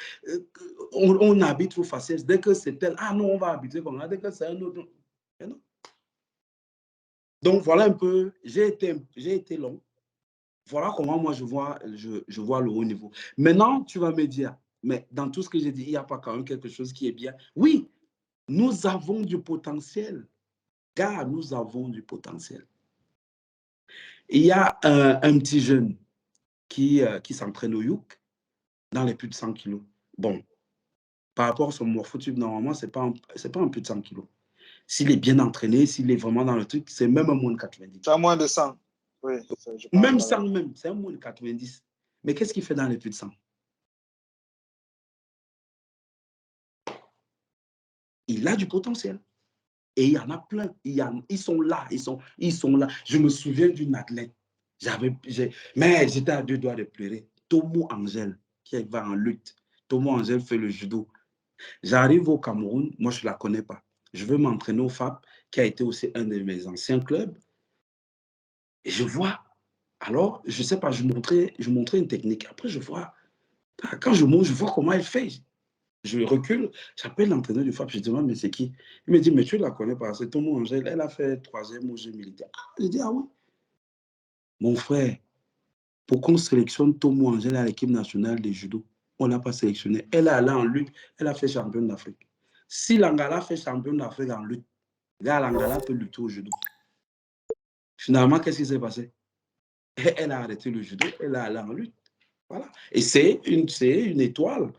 on arbitre au faciès. Dès que c'est tel, ah non, on va arbitrer comme ça. Dès que c'est un autre... Non. Donc, voilà un peu, j'ai été long. Voilà comment moi je vois le haut niveau. Maintenant, tu vas me dire, mais dans tout ce que j'ai dit, il n'y a pas quand même quelque chose qui est bien. Oui, nous avons du potentiel. Car nous avons du potentiel. Il y a un petit jeune qui s'entraîne au Youk dans les plus de 100 kilos. Bon, par rapport à son morphotype, normalement, ce n'est pas un plus de 100 kilos. S'il est bien entraîné, s'il est vraiment dans le truc, c'est même un moins de 90. C'est à moins de 100. Oui, je pense même 100 même, c'est un moins de 90. Mais qu'est-ce qu'il fait dans les plus de 100? Il a du potentiel. Et il y en a plein. Ils sont là. Ils sont là. Je me souviens d'une athlète. Mais j'étais à 2 doigts de pleurer. Tomo Angel, qui va en lutte. Tomo Angel fait le judo. J'arrive au Cameroun, moi je ne la connais pas. Je veux m'entraîner au FAP, qui a été aussi un de mes anciens clubs. Et je vois, alors, je ne sais pas, je montrais une technique. Après, je vois, quand je monte, je vois comment elle fait. Je recule, j'appelle l'entraîneur du FAP, je demande, mais c'est qui? Il me dit, mais tu ne la connais pas, c'est Tomo Angel, elle a fait 3e au jeu militaire. Je dis, ah oui. Mon frère, pour qu'on sélectionne Tomo Angel à l'équipe nationale de judo, on ne l'a pas sélectionnée. Elle est allée en lutte, elle a fait championne d'Afrique. Si Langala fait championne d'Afrique en lutte, Langala peut lutter au judo. Finalement, qu'est-ce qui s'est passé? Elle a arrêté le judo, elle est allée en lutte. Voilà. Et c'est une étoile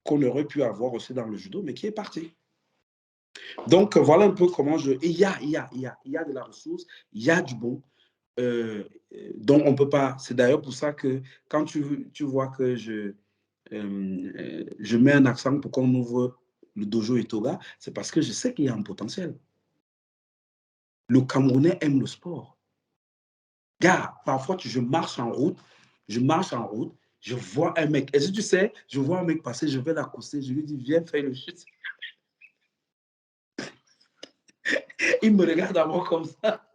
qu'on aurait pu avoir aussi dans le judo, mais qui est partie. Donc, voilà un peu comment il y a de la ressource, il y a du bon. Donc, on ne peut pas... C'est d'ailleurs pour ça que quand tu vois que je mets un accent pour qu'on ouvre le dojo Etoga, c'est parce que je sais qu'il y a un potentiel. Le Camerounais aime le sport. Gars, parfois, je marche en route, je vois un mec. Et si tu sais, je vois un mec passer, je vais l'accoster, je lui dis, viens faire le shit. Il me regarde d'abord comme ça.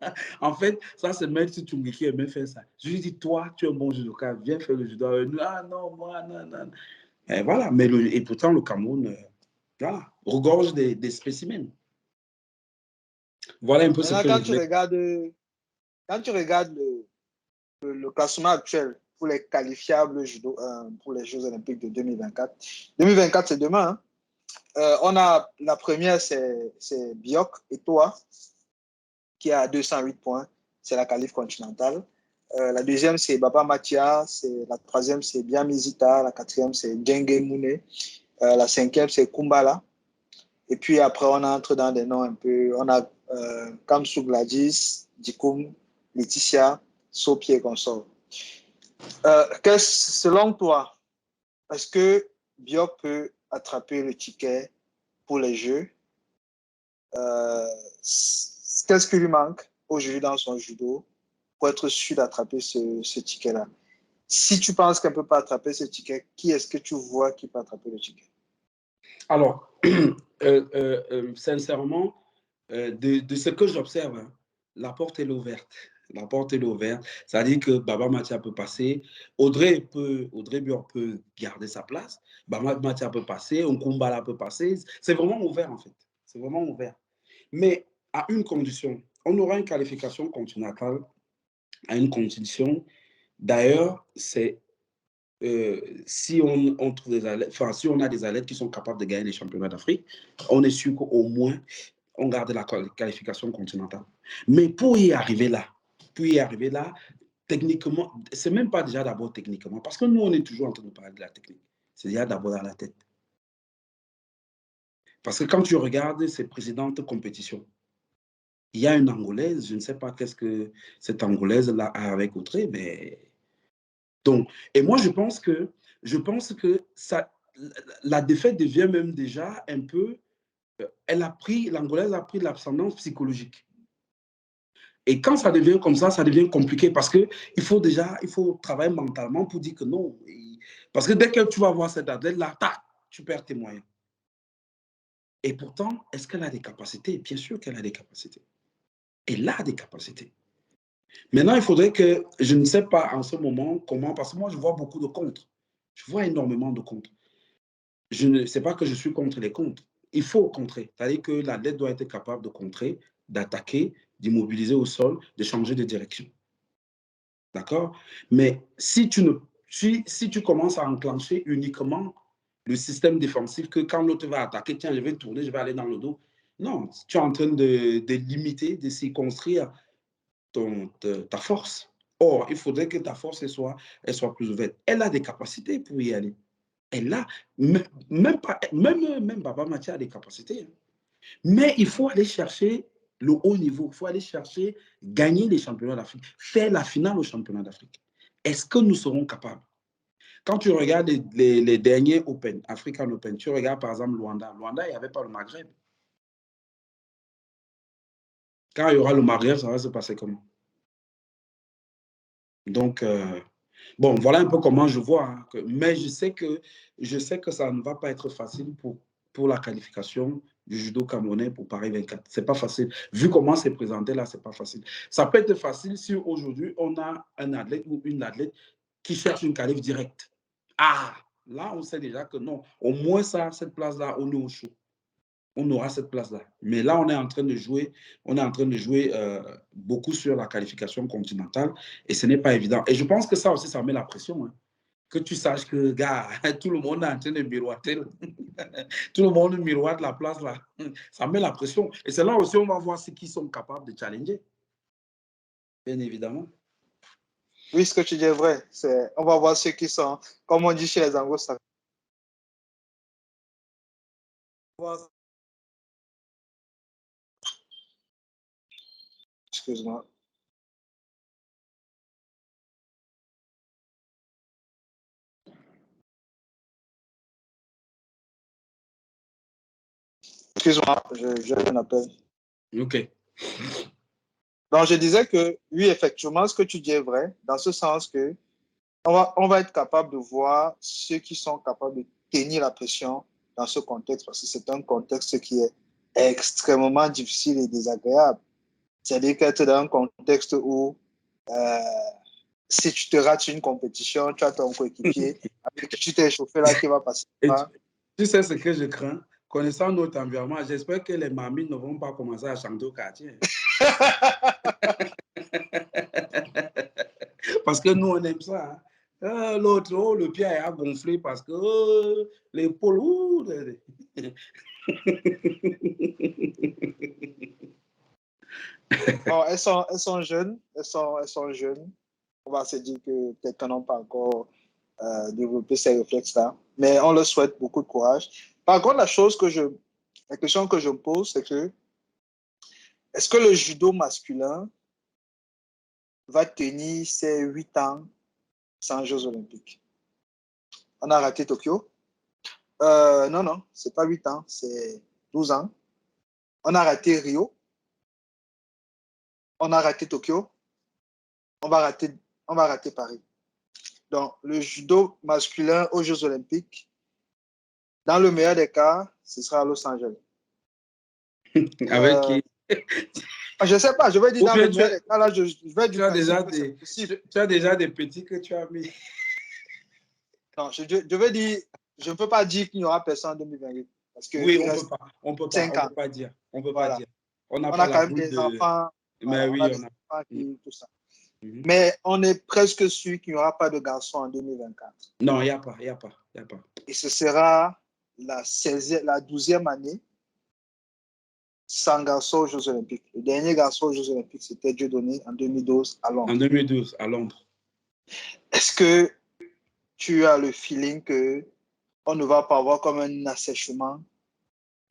En fait, ça, c'est Maître Tchungi qui aimait faire ça. Je lui dis, toi, tu es un bon judoka, viens faire le judo. Ah non, moi, non. Et voilà, et pourtant, le Cameroun, voilà, regorge des spécimens. Voilà un peu ce que quand tu regardes le classement actuel pour les qualifiables judo, pour les Jeux Olympiques de 2024. 2024, c'est demain. On a la première, c'est Biok et Toa, qui a 208 points. C'est la qualif continentale. La deuxième, c'est Baba Matia. La troisième, c'est Biamizita. La quatrième, c'est Djenge Mune. La cinquième, c'est Kumbala. Et puis après, on entre dans des noms un peu. On a Kamsou Gladys, Dikoum, Laetitia, Sophie et consort. Selon toi, est-ce que Biok peut attraper le ticket pour les Jeux? Qu'est-ce qui lui manque aujourd'hui dans son judo pour être sûr d'attraper ce ticket-là? Si tu penses qu'elle ne peut pas attraper ce ticket, qui est-ce que tu vois qui peut attraper le ticket? Alors, sincèrement, de ce que j'observe, hein, la porte est ouverte. La porte est ouverte. C'est-à-dire que Baba Matia peut passer, Audrey Bior peut garder sa place, Baba Matia peut passer, Nkumbala peut passer. C'est vraiment ouvert, en fait. C'est vraiment ouvert. Mais à une condition, on aura une qualification continentale à une condition. D'ailleurs, c'est si on trouve des athlètes, enfin, si on a des athlètes qui sont capables de gagner les championnats d'Afrique, on est sûr qu'au moins on garde la qualification continentale. Mais pour y arriver là, techniquement, c'est même pas déjà d'abord techniquement, parce que nous, on est toujours en train de parler de la technique. C'est déjà d'abord dans la tête. Parce que quand tu regardes ces précédentes compétitions, il y a une Angolaise, je ne sais pas qu'est-ce que cette Angolaise-là a avec Audrey, mais... Donc, et moi, je pense que ça, la défaite devient même déjà un peu... L'Angolaise a pris de l'ascendance psychologique. Et quand ça devient comme ça devient compliqué parce qu'il faut travailler mentalement pour dire que non. Parce que dès que tu vas voir cette athlète-là, tu perds tes moyens. Et pourtant, est-ce qu'elle a des capacités? Bien sûr qu'elle a des capacités. Elle a des capacités. Maintenant, il faudrait que, je ne sais pas en ce moment comment, parce que moi, je vois beaucoup de contre. Je vois énormément de contre. Je ne sais pas que je suis contre les contre. Il faut contrer. C'est-à-dire que l'athlète doit être capable de contrer, d'attaquer, d'immobiliser au sol, de changer de direction. D'accord? Mais si tu commences à enclencher uniquement le système défensif, que quand l'autre va attaquer, tiens, je vais tourner, je vais aller dans le dos. Non, tu es en train de limiter, de circonscrire ta force. Or, il faudrait que ta force elle soit plus ouverte. Elle a des capacités pour y aller. Elle a, même Baba Mathia a des capacités. Hein. Mais il faut aller chercher le haut niveau. Il faut aller chercher, gagner les championnats d'Afrique, faire la finale au championnat d'Afrique. Est-ce que nous serons capables? Quand tu regardes les derniers Open, African Open, tu regardes par exemple Luanda. Luanda, il n'y avait pas le Maghreb. Quand il y aura le Maghreb, ça va se passer comment? Donc, bon, voilà un peu comment je vois. Hein, mais je sais que ça ne va pas être facile pour la qualification du judo camerounais pour Paris 24. Ce n'est pas facile. Vu comment c'est présenté là, ce n'est pas facile. Ça peut être facile si aujourd'hui on a un athlète ou une athlète qui cherche une qualif directe. Ah, là, on sait déjà que non. Au moins, ça, cette place-là, on est au chaud. On aura cette place-là. Mais là, on est en train de jouer beaucoup sur la qualification continentale et ce n'est pas évident. Et je pense que ça aussi, ça met la pression. Hein. Que tu saches que, gars, tout le monde est en train de miroiter. Tout le monde miroite la place là. Ça met la pression. Et c'est là aussi on va voir ceux qui sont capables de challenger. Bien évidemment. Oui, ce que tu dis est vrai. On va voir ceux qui sont, comme on dit chez les Anglo-Saxons. Excuse-moi. Excuse-moi, j'ai un appel. OK. Donc, je disais que, oui, effectivement, ce que tu dis est vrai, dans ce sens que on va être capable de voir ceux qui sont capables de tenir la pression dans ce contexte, parce que c'est un contexte qui est extrêmement difficile et désagréable. C'est-à-dire qu'être dans un contexte où si tu te rates une compétition, tu as ton coéquipier avec qui tu t'es échauffé là qui va passer. Et tu sais ce que je crains? Connaissant notre environnement, j'espère que les mamies ne vont pas commencer à chanter au quartier. Parce que nous, on aime ça. Hein. L'autre, le pied a gonflé parce que l'épaule. Bon, elles sont jeunes, elles sont jeunes. On va se dire que peut-être qu'elles n'ont pas encore développé ces réflexes-là. Mais on leur souhaite beaucoup de courage. Par contre, la question que je me pose, c'est que est-ce que le judo masculin va tenir ses 8 ans sans Jeux olympiques? On a raté Tokyo. Non, c'est pas 8 ans, c'est 12 ans. On a raté Rio. On a raté Tokyo. On va rater Paris. Donc, le judo masculin aux Jeux olympiques, dans le meilleur des cas, ce sera à Los Angeles. Avec qui? Je ne sais pas, je vais dire dans le meilleur des cas, là, je vais dire tu as déjà des petits que tu as mis. Non, je vais dire, je ne peux pas dire qu'il n'y aura personne en 2028. Parce que oui, on peut pas dire. On peut voilà. pas dire. On a quand même des enfants. Mais voilà, oui, tout ça. Mais on est presque sûr qu'il n'y aura pas de garçons en 2024. Non, il n'y a pas. Et ce sera la 12e année sans garçon aux Jeux olympiques. Le dernier garçon aux Jeux olympiques, c'était Dieudonné en 2012 à Londres. En 2012 à Londres. Est-ce que tu as le feeling qu'on ne va pas avoir comme un assèchement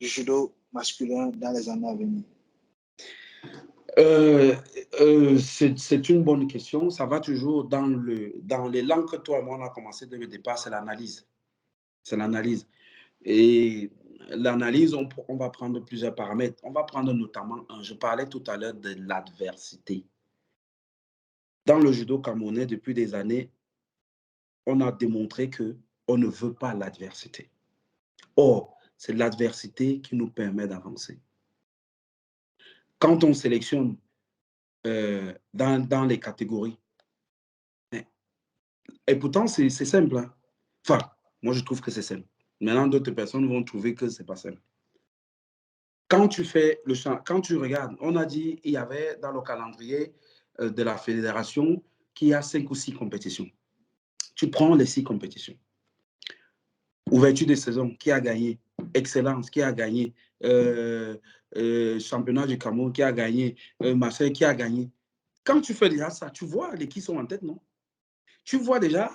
du judo masculin dans les années à venir? C'est une bonne question. Ça va toujours dans les langues que toi et moi on a commencé dès le départ, c'est l'analyse. C'est l'analyse. Et l'analyse, on va prendre plusieurs paramètres. On va prendre notamment je parlais tout à l'heure de l'adversité. Dans le judo camerounais, depuis des années, on a démontré qu'on ne veut pas l'adversité. Or, c'est l'adversité qui nous permet d'avancer. Quand on sélectionne dans les catégories, et pourtant c'est simple. Hein? Enfin, moi je trouve que c'est simple. Maintenant, d'autres personnes vont trouver que ce n'est pas simple. Quand tu fais le champ, quand tu regardes, on a dit il y avait dans le calendrier de la fédération qu'il y a 5 ou 6 compétitions. Tu prends les 6 compétitions. Ouverture de saison, qui a gagné? Excellence, qui a gagné? Championnat du Cameroun, qui a gagné? Marseille, qui a gagné? quand tu fais déjà ça, tu vois les qui sont en tête, non? Tu vois déjà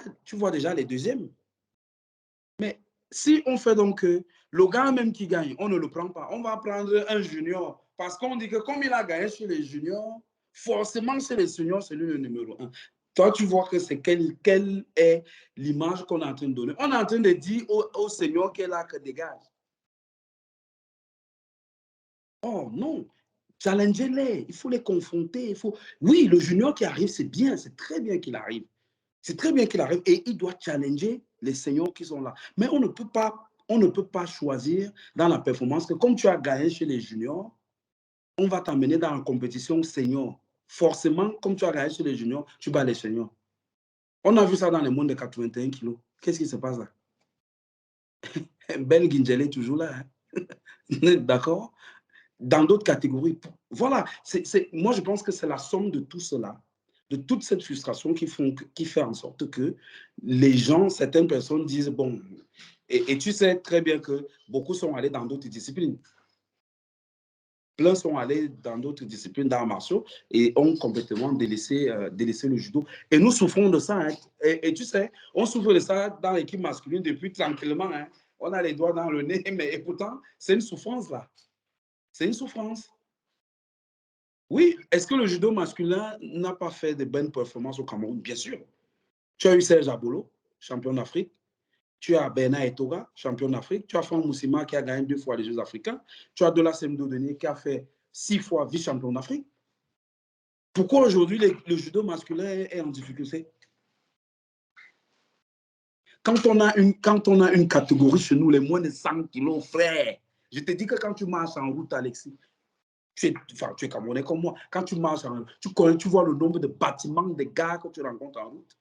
les deuxièmes. Mais si on fait donc le gars même qui gagne, on ne le prend pas. On va prendre un junior. Parce qu'on dit que comme il a gagné chez les juniors, forcément, chez les seniors, c'est lui le numéro 1. Toi, tu vois que c'est quelle est l'image qu'on est en train de donner. On est en train de dire au senior qu'elle a que dégage. Oh non, challengez-les, il faut les confronter. Oui, le junior qui arrive, c'est bien, c'est très bien qu'il arrive. C'est très bien qu'il arrive et il doit challenger les seniors qui sont là. Mais on ne peut pas choisir dans la performance que comme tu as gagné chez les juniors, on va t'amener dans la compétition senior. Forcément, comme tu as gagné chez les juniors, tu bats les seniors. On a vu ça dans le monde de 81 kilos. Qu'est-ce qui se passe là? Ben Guingele est toujours là. Hein? D'accord? Dans d'autres catégories. Voilà. Moi, je pense que c'est la somme de tout cela, de toute cette frustration qui fait en sorte que les gens, certaines personnes disent, bon, et tu sais très bien que beaucoup sont allés dans d'autres disciplines. Plein sont allés dans d'autres disciplines d'arts martiaux et ont complètement délaissé le judo. Et nous souffrons de ça. Hein. Et tu sais, on souffre de ça dans l'équipe masculine depuis tranquillement. Hein. On a les doigts dans le nez, mais et pourtant, c'est une souffrance là. C'est une souffrance. Oui, est-ce que le judo masculin n'a pas fait de bonnes performances au Cameroun? Bien sûr. Tu as eu Serge Abolo, champion d'Afrique. Tu as Bernard Etoga, champion d'Afrique. Tu as Franck Moussima qui a gagné 2 fois les Jeux africains. Tu as Dola Semdo Denis qui a fait 6 fois vice-champion d'Afrique. Pourquoi aujourd'hui le judo masculin est en difficulté? Quand on a une catégorie chez nous, les moins de 100 kilos, frère, je te dis que quand tu marches en route, Alexis, tu es Camerounais comme moi. Quand tu marches en route, tu vois le nombre de bâtiments, de gars que tu rencontres en route.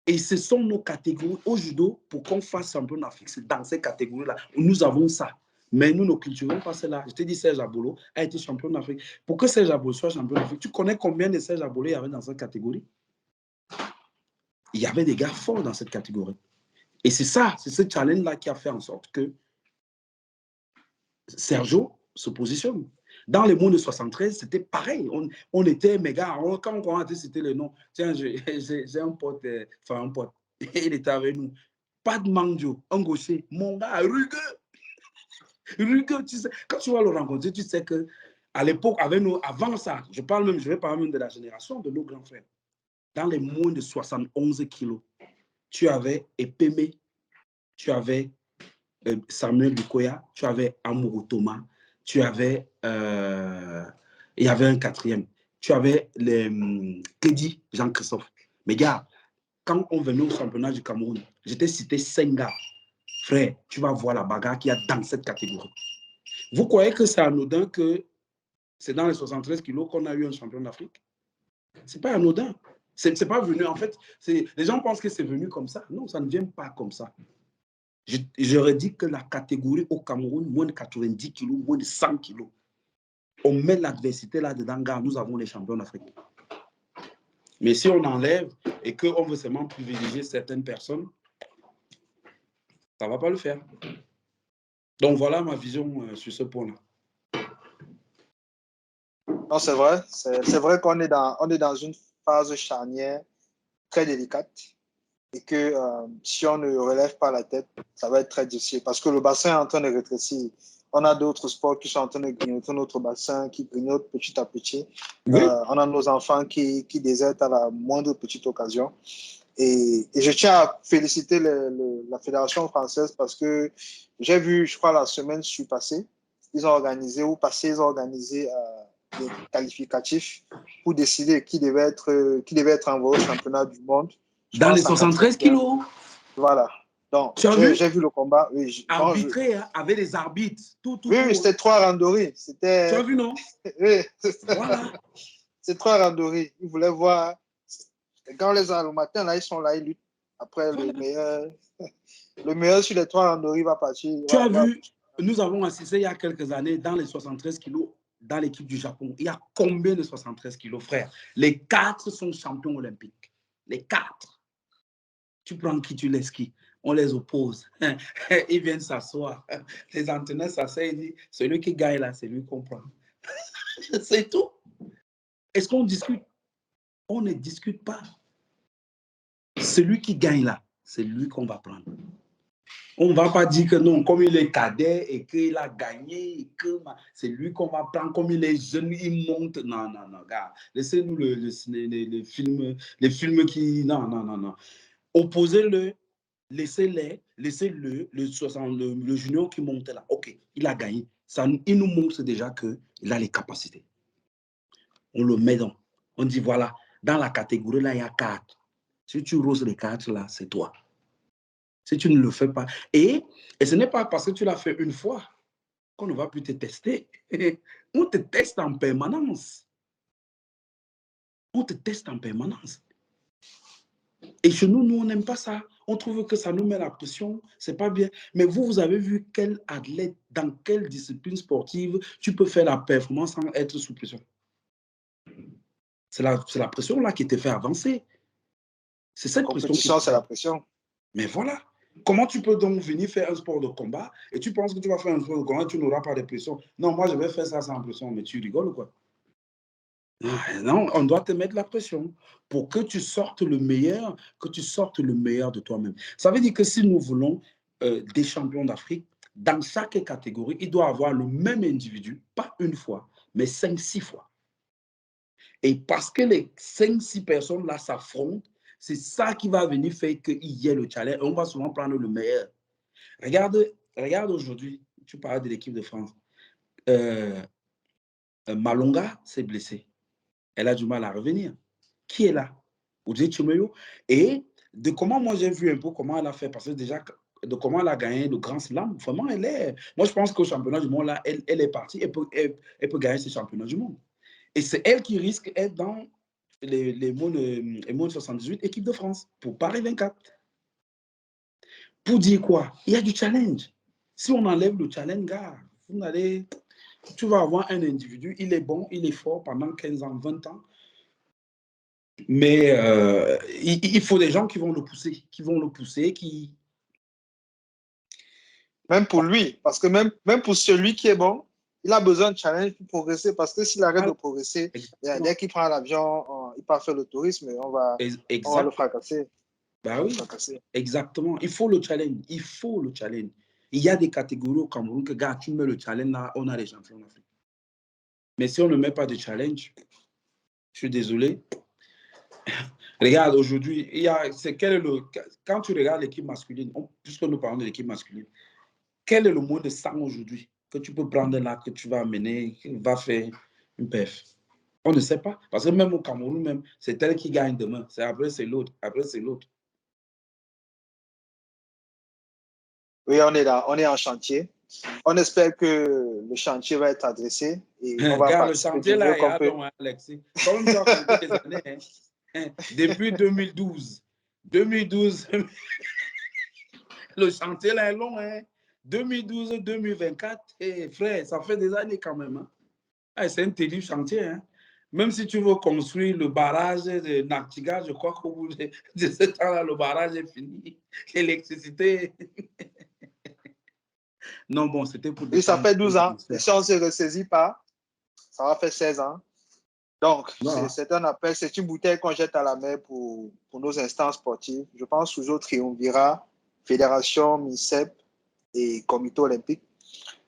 Et ce sont nos catégories au judo pour qu'on fasse champion d'Afrique. C'est dans ces catégories-là. Nous avons ça. Mais nous ne cultivons pas cela. Je te dis, Serge Abolo a été champion d'Afrique. Pour que Serge Abolo soit champion d'Afrique, tu connais combien de Serge Abolo il y avait dans cette catégorie? Il y avait des gars forts dans cette catégorie. Et c'est ça, c'est ce challenge-là qui a fait en sorte que Sergio se positionne. Dans les mondes de 73, c'était pareil. On était méga. Quand on a cité le nom, tiens, j'ai un pote, un pote, il était avec nous. Pas de Mandio, un gaucher, mon gars, rugueux. Rugueux, tu sais. Quand tu vas le rencontrer, tu sais que à l'époque, avec nous, avant ça, je vais parler même de la génération de nos grands frères. Dans les moins de 71 kilos, tu avais Epeme, tu avais Samuel Bukoya, tu avais Amourou Thomas, tu avais, il y avait un quatrième, tu avais Kédi Jean-Christophe. Mais gars, quand on venait au championnat du Cameroun, j'étais cité 5 gars. Frère, tu vas voir la bagarre qu'il y a dans cette catégorie. Vous croyez que c'est anodin que c'est dans les 73 kilos qu'on a eu un champion d'Afrique? C'est pas anodin. C'est pas venu, en fait, les gens pensent que c'est venu comme ça. Non, ça ne vient pas comme ça. J'aurais dit que la catégorie au Cameroun, moins de 90 kilos, moins de 100 kilos, on met l'adversité là-dedans, gars, nous avons les champions d'Afrique. Mais si on enlève et qu'on veut seulement privilégier certaines personnes, ça ne va pas le faire. Donc voilà ma vision sur ce point-là. Non, c'est vrai. C'est vrai qu'on est dans une phase charnière très délicate et que si on ne relève pas la tête, ça va être très difficile parce que le bassin est en train de rétrécir. On a d'autres sports qui sont en train de grignoter notre bassin, qui grignotent petit à petit. Oui. On a nos enfants qui désertent à la moindre petite occasion. Et je tiens à féliciter la Fédération française parce que j'ai vu, je crois, la semaine passée, ils ont organisé des qualificatifs pour décider qui devait être envoyé au championnat du monde. Dans les 73 kilos. Voilà. Donc, j'ai vu le combat. Oui, arbitré, avec les arbitres. Oui, c'était 3 randonnées. Tu as vu, non? Oui. Voilà. C'est 3 randonnées. Ils voulaient voir. Quand les le matin, là, ils sont là, ils luttent. Après, voilà. le meilleur sur les 3 randonnées va partir. Tu as vu, nous avons assisté il y a quelques années dans les 73 kilos dans l'équipe du Japon. Il y a combien de 73 kilos, frère? Les 4 sont champions olympiques. Les 4. Tu prends qui, tu laisses qui? on les oppose. Ils viennent s'asseoir. Les entraîneurs s'assoient et disent, celui qui gagne là, c'est lui qu'on prend. C'est tout. Est-ce qu'on discute? On ne discute pas. Celui qui gagne là, c'est lui qu'on va prendre. On ne va pas dire que non, comme il est cadet et qu'il a gagné, et que c'est lui qu'on va prendre, comme il est jeune, il monte. Non, non, non, gars. Laissez-nous les films qui... Non, non, non, non. Opposez-le, laissez-le, le junior qui monte là. OK, il a gagné. Ça, il nous montre déjà qu'il a les capacités. On le met dans. On dit, voilà, dans la catégorie là, il y a 4. Si tu roses les 4 là, c'est toi. Si tu ne le fais pas. Et ce n'est pas parce que tu l'as fait une fois qu'on ne va plus te tester. On te teste en permanence. On te teste en permanence. Et chez nous, on n'aime pas ça. On trouve que ça nous met la pression. C'est pas bien. Mais vous avez vu quel athlète, dans quelle discipline sportive, tu peux faire la performance sans être sous pression. C'est la pression là qui te fait avancer. C'est cette pression. La compétition, c'est la pression. Mais voilà. Comment tu peux donc venir faire un sport de combat et tu penses que tu vas faire un sport de combat, tu n'auras pas de pression. Non, moi, je vais faire ça sans pression, mais tu rigoles ou quoi? Non, on doit te mettre la pression pour que tu sortes le meilleur, de toi-même. Ça veut dire que si nous voulons des champions d'Afrique, dans chaque catégorie, il doit avoir le même individu, pas une fois, mais 5-6 fois. Et parce que les 5-6 personnes là s'affrontent, c'est ça qui va venir faire qu'il y ait le challenge. On va souvent prendre le meilleur. Regarde aujourd'hui, tu parles de l'équipe de France. Malonga s'est blessée. Elle a du mal à revenir. Qui est là? Oudé Chimeyo. Et de comment moi j'ai vu un peu comment elle a fait, parce que déjà, de comment elle a gagné le Grand Slam, vraiment, elle est... Moi, je pense qu'au championnat du monde, là, elle est partie, elle peut gagner ce championnat du monde. Et c'est elle qui risque d'être dans les Mots 78, équipe de France, pour Paris 24. Pour dire quoi? Il y a du challenge. Si on enlève le challenge, gars, tu vas avoir un individu, il est bon, il est fort pendant 15 ans, 20 ans, mais il faut des gens qui vont le pousser, qui... Même pour lui, parce que même pour celui qui est bon, il a besoin de challenge pour progresser, parce que s'il arrête de progresser, dès qu'il prend l'avion, il part faire le tourisme, on va le fracasser. Bah oui, exactement. Il faut le challenge. Il y a des catégories au Cameroun que, gars, tu mets le challenge là, on a les champions d'Afrique. Mais si on ne met pas de challenge, je suis désolé. Regarde, aujourd'hui, quand tu regardes l'équipe masculine, puisque nous parlons de l'équipe masculine, quel est le mot de sang aujourd'hui que tu peux prendre là, que tu vas amener, qui va faire une perf? On ne sait pas. Parce que même au Cameroun, même, c'est elle qui gagne demain. Après, c'est l'autre. Oui, on est en chantier. On espère que le chantier va être adressé. Et on va car le chantier là est long, Alexis. Comme tu as compté les années, depuis 2012, le chantier là est long. 2012-2024, frère, ça fait des années quand même. C'est un terrible chantier. Même si tu veux construire le barrage de Naktiga, je crois qu'au bout de ce temps-là, le barrage est fini. L'électricité... Non, bon, c'était pour... Et ça fait 12 ans. Et si on ne se ressaisit pas, ça va faire 16 ans. Donc, c'est un appel, c'est une bouteille qu'on jette à la mer pour nos instances sportives. Je pense toujours Triumvirat, Fédération, MICEP et Comité olympique.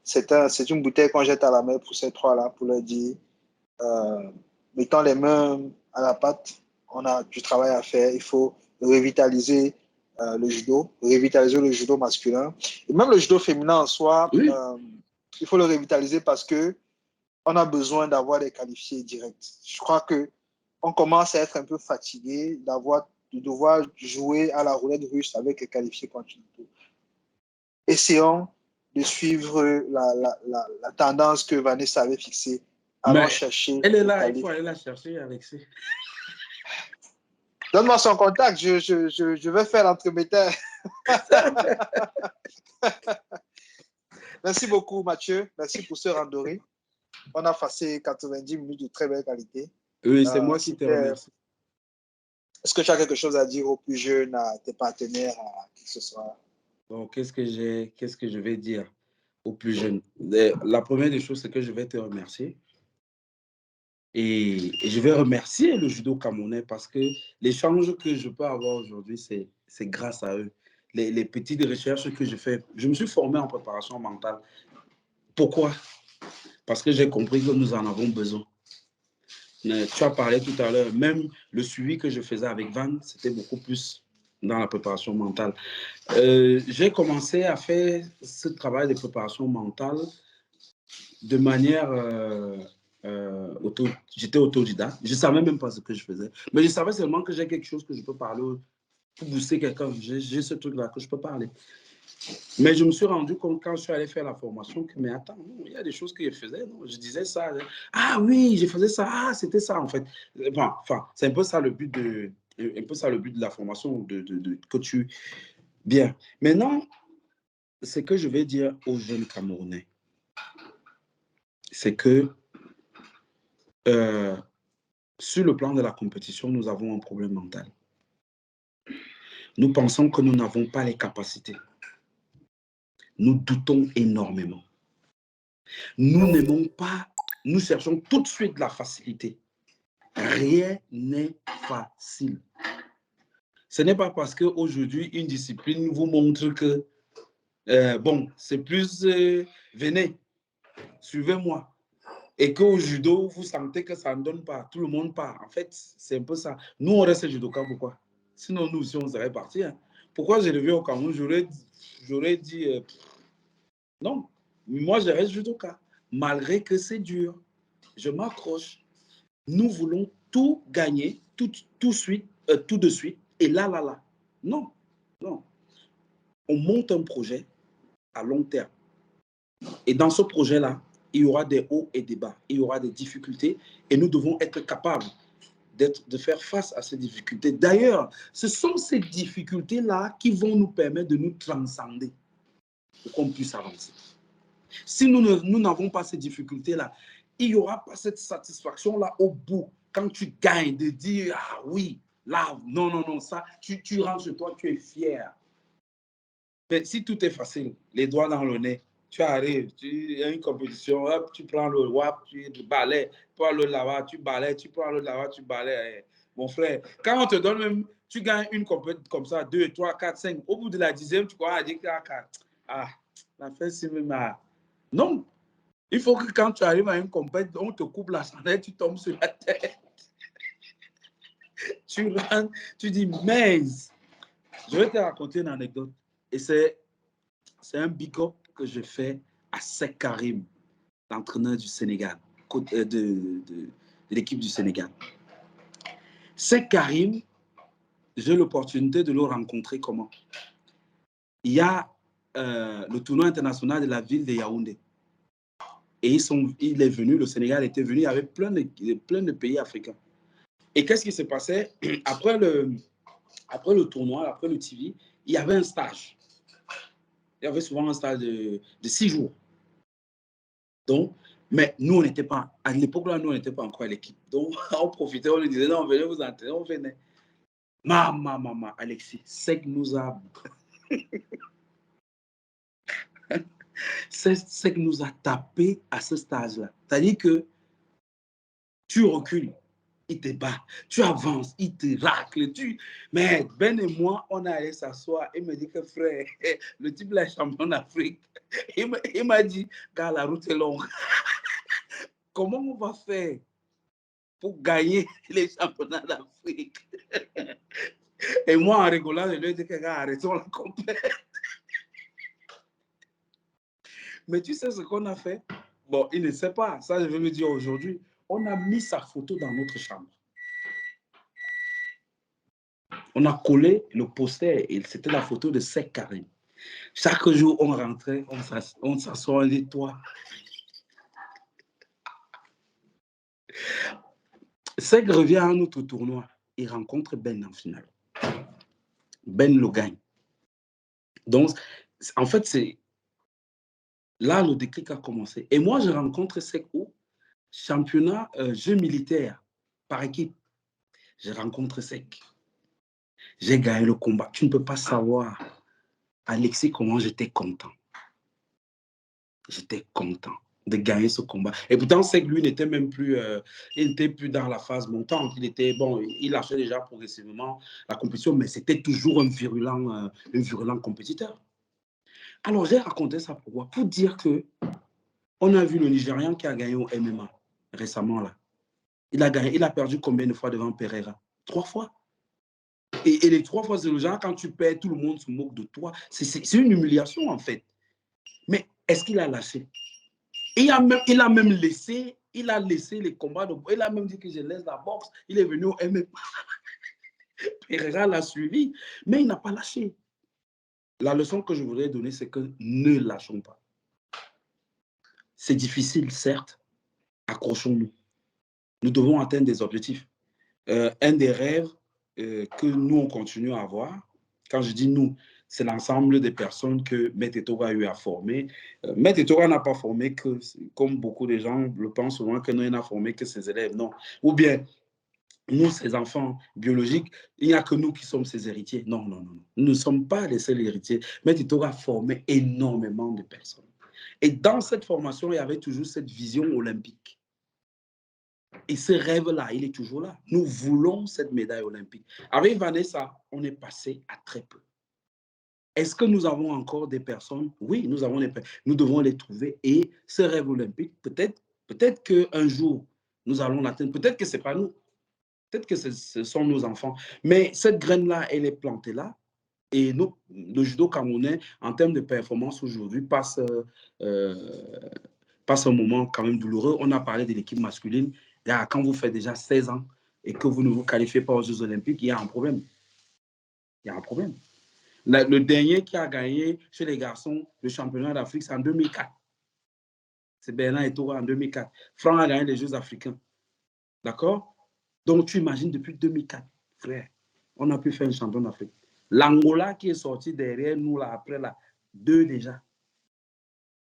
C'est une bouteille qu'on jette à la mer pour ces trois-là, pour leur dire, mettons les mains à la pâte, on a du travail à faire, il faut revitaliser le judo masculin. Et même le judo féminin en soi, oui. Il faut le revitaliser parce que on a besoin d'avoir des qualifiés directs. Je crois qu'on commence à être un peu fatigué de devoir jouer à la roulette russe avec les qualifiés continentaux. Essayons de suivre la tendance que Vanessa avait fixée. Allons chercher. Elle est là, il faut aller la chercher, Alexis. Donne-moi son contact, je vais faire l'entremetteur. Merci beaucoup, Mathieu. Merci pour ce randonnée. On a passé 90 minutes de très belle qualité. Oui, c'est moi qui te remercie. Est-ce que tu as quelque chose à dire aux plus jeunes, à tes partenaires, à qui que ce soit? Bon, qu'est-ce que je vais dire aux plus jeunes? La première des choses, c'est que je vais te remercier. Et je vais remercier le judo camerounais parce que l'échange que je peux avoir aujourd'hui, c'est grâce à eux. Les petites recherches que je fais, je me suis formé en préparation mentale. Pourquoi? Parce que j'ai compris que nous en avons besoin. Tu as parlé tout à l'heure, même le suivi que je faisais avec Van, c'était beaucoup plus dans la préparation mentale. J'ai commencé à faire ce travail de préparation mentale de manière j'étais autodidacte. Je ne savais même pas ce que je faisais. Mais je savais seulement que j'ai quelque chose que je peux parler pour booster quelqu'un. J'ai ce truc-là que je peux parler. Mais je me suis rendu compte quand je suis allé faire la formation que, mais attends, non, il y a des choses que je faisais. Non, je disais ça. Ah oui, je faisais ça. Ah, c'était ça en fait. Enfin, c'est un peu ça le but de la formation que tu... Bien. Maintenant, ce que je vais dire aux jeunes Camerounais, c'est que sur le plan de la compétition, nous avons un problème mental. Nous pensons que nous n'avons pas les capacités. Nous doutons énormément. Nous n'aimons pas, nous cherchons tout de suite la facilité. Rien n'est facile. Ce n'est pas parce qu'aujourd'hui, une discipline vous montre que, bon, c'est plus, venez, suivez-moi. Et qu'au judo, vous sentez que ça ne donne pas, tout le monde part. En fait, c'est un peu ça. Nous, on reste judoka, pourquoi? Sinon, nous aussi, on serait partis. Hein. Pourquoi j'ai levé au Cameroun? J'aurais dit, non, moi, je reste judoka. Malgré que c'est dur, je m'accroche. Nous voulons tout gagner, tout de suite, et là. Non, non. On monte un projet à long terme. Et dans ce projet-là, il y aura des hauts et des bas. Il y aura des difficultés et nous devons être capables de faire face à ces difficultés. D'ailleurs, ce sont ces difficultés-là qui vont nous permettre de nous transcender pour qu'on puisse avancer. Si nous n'avons pas ces difficultés-là, il n'y aura pas cette satisfaction-là au bout. Quand tu gagnes, de dire, ah oui, là, non, ça, tu rentres chez toi, tu es fier. Mais si tout est facile, les doigts dans le nez, tu arrives, il y a une compétition, hop, tu prends le WAP, tu balais, tu prends le lava, tu balais, tu prends le lava, tu balais. Mon frère, quand on te donne même, tu gagnes une compétition comme ça, 2, 3, 4, 5, au bout de la 10e, tu crois à dire que la fin, c'est même à... Non, il faut que quand tu arrives à une compétition, on te coupe la sonnette, tu tombes sur la tête. Tu rentres, tu dis, mais je vais te raconter une anecdote. Et c'est un big up que je fais à Sek Karim, l'entraîneur du Sénégal, de l'équipe du Sénégal. Sek Karim, j'ai l'opportunité de le rencontrer comment? Il y a le tournoi international de la ville de Yaoundé. Et il est venu, le Sénégal était venu avec plein de pays africains. Et qu'est-ce qui s'est passé? Après le tournoi, après le TV, il y avait un stage. Il y avait souvent un stage de 6 jours. Donc, mais nous, on n'était pas, à l'époque là, nous, on n'était pas encore à l'équipe. Donc, on profitait, on lui disait, non, venez vous entraîner, on venait. Maman, Alexis, Sek nous a... Sek nous a tapé à ce stage-là. C'est-à-dire que tu recules, il te bat. Tu avances, il te racle. Mais Ben et moi, on est allé s'asseoir. Il me dit que frère, le type là est champion d'Afrique. Il m'a dit, gars, la route est longue. Comment on va faire pour gagner les championnats d'Afrique? Et moi, en rigolant, je lui ai dit que gars, arrêtons la compète. Mais tu sais ce qu'on a fait? Bon, il ne sait pas. Ça, je vais me dire aujourd'hui. On a mis sa photo dans notre chambre. On a collé le poster et c'était la photo de Sek Karim. Chaque jour, on rentrait, on s'assoit, on dit, toi. Sek revient à un autre tournoi. Il rencontre Ben en finale. Ben le gagne. Donc, en fait, c'est là le déclic a commencé. Et moi, je rencontre Sek où? Championnat jeu militaire par équipe. Je rencontre Sek. J'ai gagné le combat. Tu ne peux pas savoir Alexis, comment j'étais content. J'étais content de gagner ce combat. Et pourtant, c'est que lui n'était même plus, il n'était plus dans la phase montante. Il était, bon, il lâchait déjà progressivement la compétition, mais c'était toujours un virulent compétiteur. Alors, j'ai raconté ça pourquoi? Pour dire que on a vu le Nigérian qui a gagné au MMA récemment là. Il a perdu combien de fois devant Pereira? 3 fois. Et les 3 fois, c'est le genre, quand tu perds, tout le monde se moque de toi. C'est une humiliation en fait. Mais est-ce qu'il a lâché? Il a même laissé les combats. Il a même dit que je laisse la boxe. Il est venu au MMA. Pereira l'a suivi, mais il n'a pas lâché. La leçon que je voudrais donner, c'est que ne lâchons pas. C'est difficile, certes. Accrochons-nous. Nous devons atteindre des objectifs. Un des rêves que nous, on continue à avoir, quand je dis nous, c'est l'ensemble des personnes que Maître Etoga a eu à former. Maître Etoga n'a pas formé que, comme beaucoup de gens le pensent souvent, que nous, il n'a formé que ses élèves. Non. Ou bien, nous, ses enfants biologiques, il n'y a que nous qui sommes ses héritiers. Non, non, non. Nous ne sommes pas les seuls héritiers. Maître Etoga a formé énormément de personnes. Et dans cette formation, il y avait toujours cette vision olympique. Et ce rêve-là, il est toujours là. Nous voulons cette médaille olympique. Avec Vanessa, on est passé à très peu. Est-ce que nous avons encore des personnes? Oui, nous avons des personnes. Nous devons les trouver. Et ce rêve olympique, peut-être qu'un jour, nous allons l'atteindre. Peut-être que ce n'est pas nous. Peut-être que ce sont nos enfants. Mais cette graine-là, elle est plantée là. Et le judo camerounais, en termes de performance aujourd'hui, passe un moment quand même douloureux. On a parlé de l'équipe masculine. Quand vous faites déjà 16 ans et que vous ne vous qualifiez pas aux Jeux Olympiques, il y a un problème. Il y a un problème. Le dernier qui a gagné chez les garçons le championnat d'Afrique, c'est en 2004. C'est Bernard Etoga en 2004. Franck a gagné les Jeux africains. D'accord? Donc, tu imagines, depuis 2004, frère, on a pu faire un champion d'Afrique. L'Angola qui est sorti derrière nous, là, après, là, 2 déjà.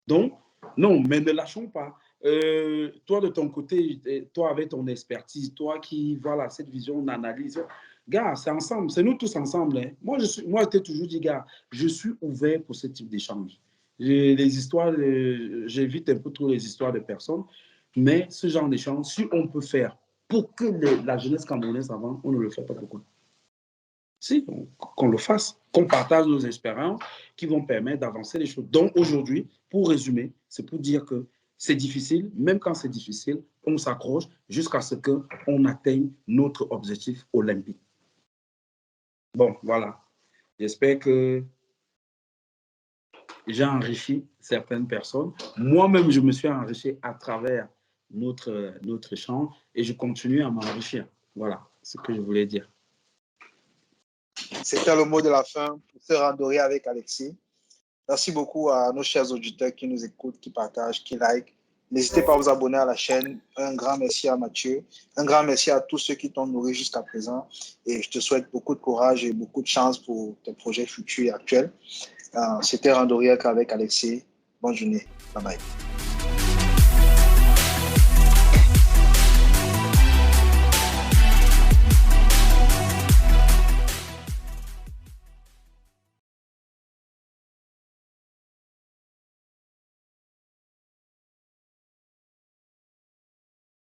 Donc, non, mais ne lâchons pas. Toi, de ton côté, toi avec ton expertise, toi qui, voilà, cette vision d'analyse, gars, c'est ensemble, c'est nous tous ensemble. Hein. Moi, je t'ai toujours dit, gars, je suis ouvert pour ce type d'échange. Les histoires, j'évite un peu trop les histoires de personnes, mais ce genre d'échange, si on peut faire pour que la jeunesse camerounaise avance, on ne le fait pas pourquoi? Si, qu'on le fasse, qu'on partage nos expériences qui vont permettre d'avancer les choses. Donc aujourd'hui, pour résumer, c'est pour dire que c'est difficile, même quand c'est difficile, on s'accroche jusqu'à ce qu'on atteigne notre objectif olympique. Bon, voilà. J'espère que j'ai enrichi certaines personnes. Moi-même, je me suis enrichi à travers notre échange et je continue à m'enrichir. Voilà ce que je voulais dire. C'était le mot de la fin pour ce randonnée avec Alexis. Merci beaucoup à nos chers auditeurs qui nous écoutent, qui partagent, qui like. N'hésitez pas à vous abonner à la chaîne. Un grand merci à Mathieu. Un grand merci à tous ceux qui t'ont nourri jusqu'à présent. Et je te souhaite beaucoup de courage et beaucoup de chance pour tes projets futurs et actuels. C'était Randoriak avec Alexis. Bonne journée. Bye bye.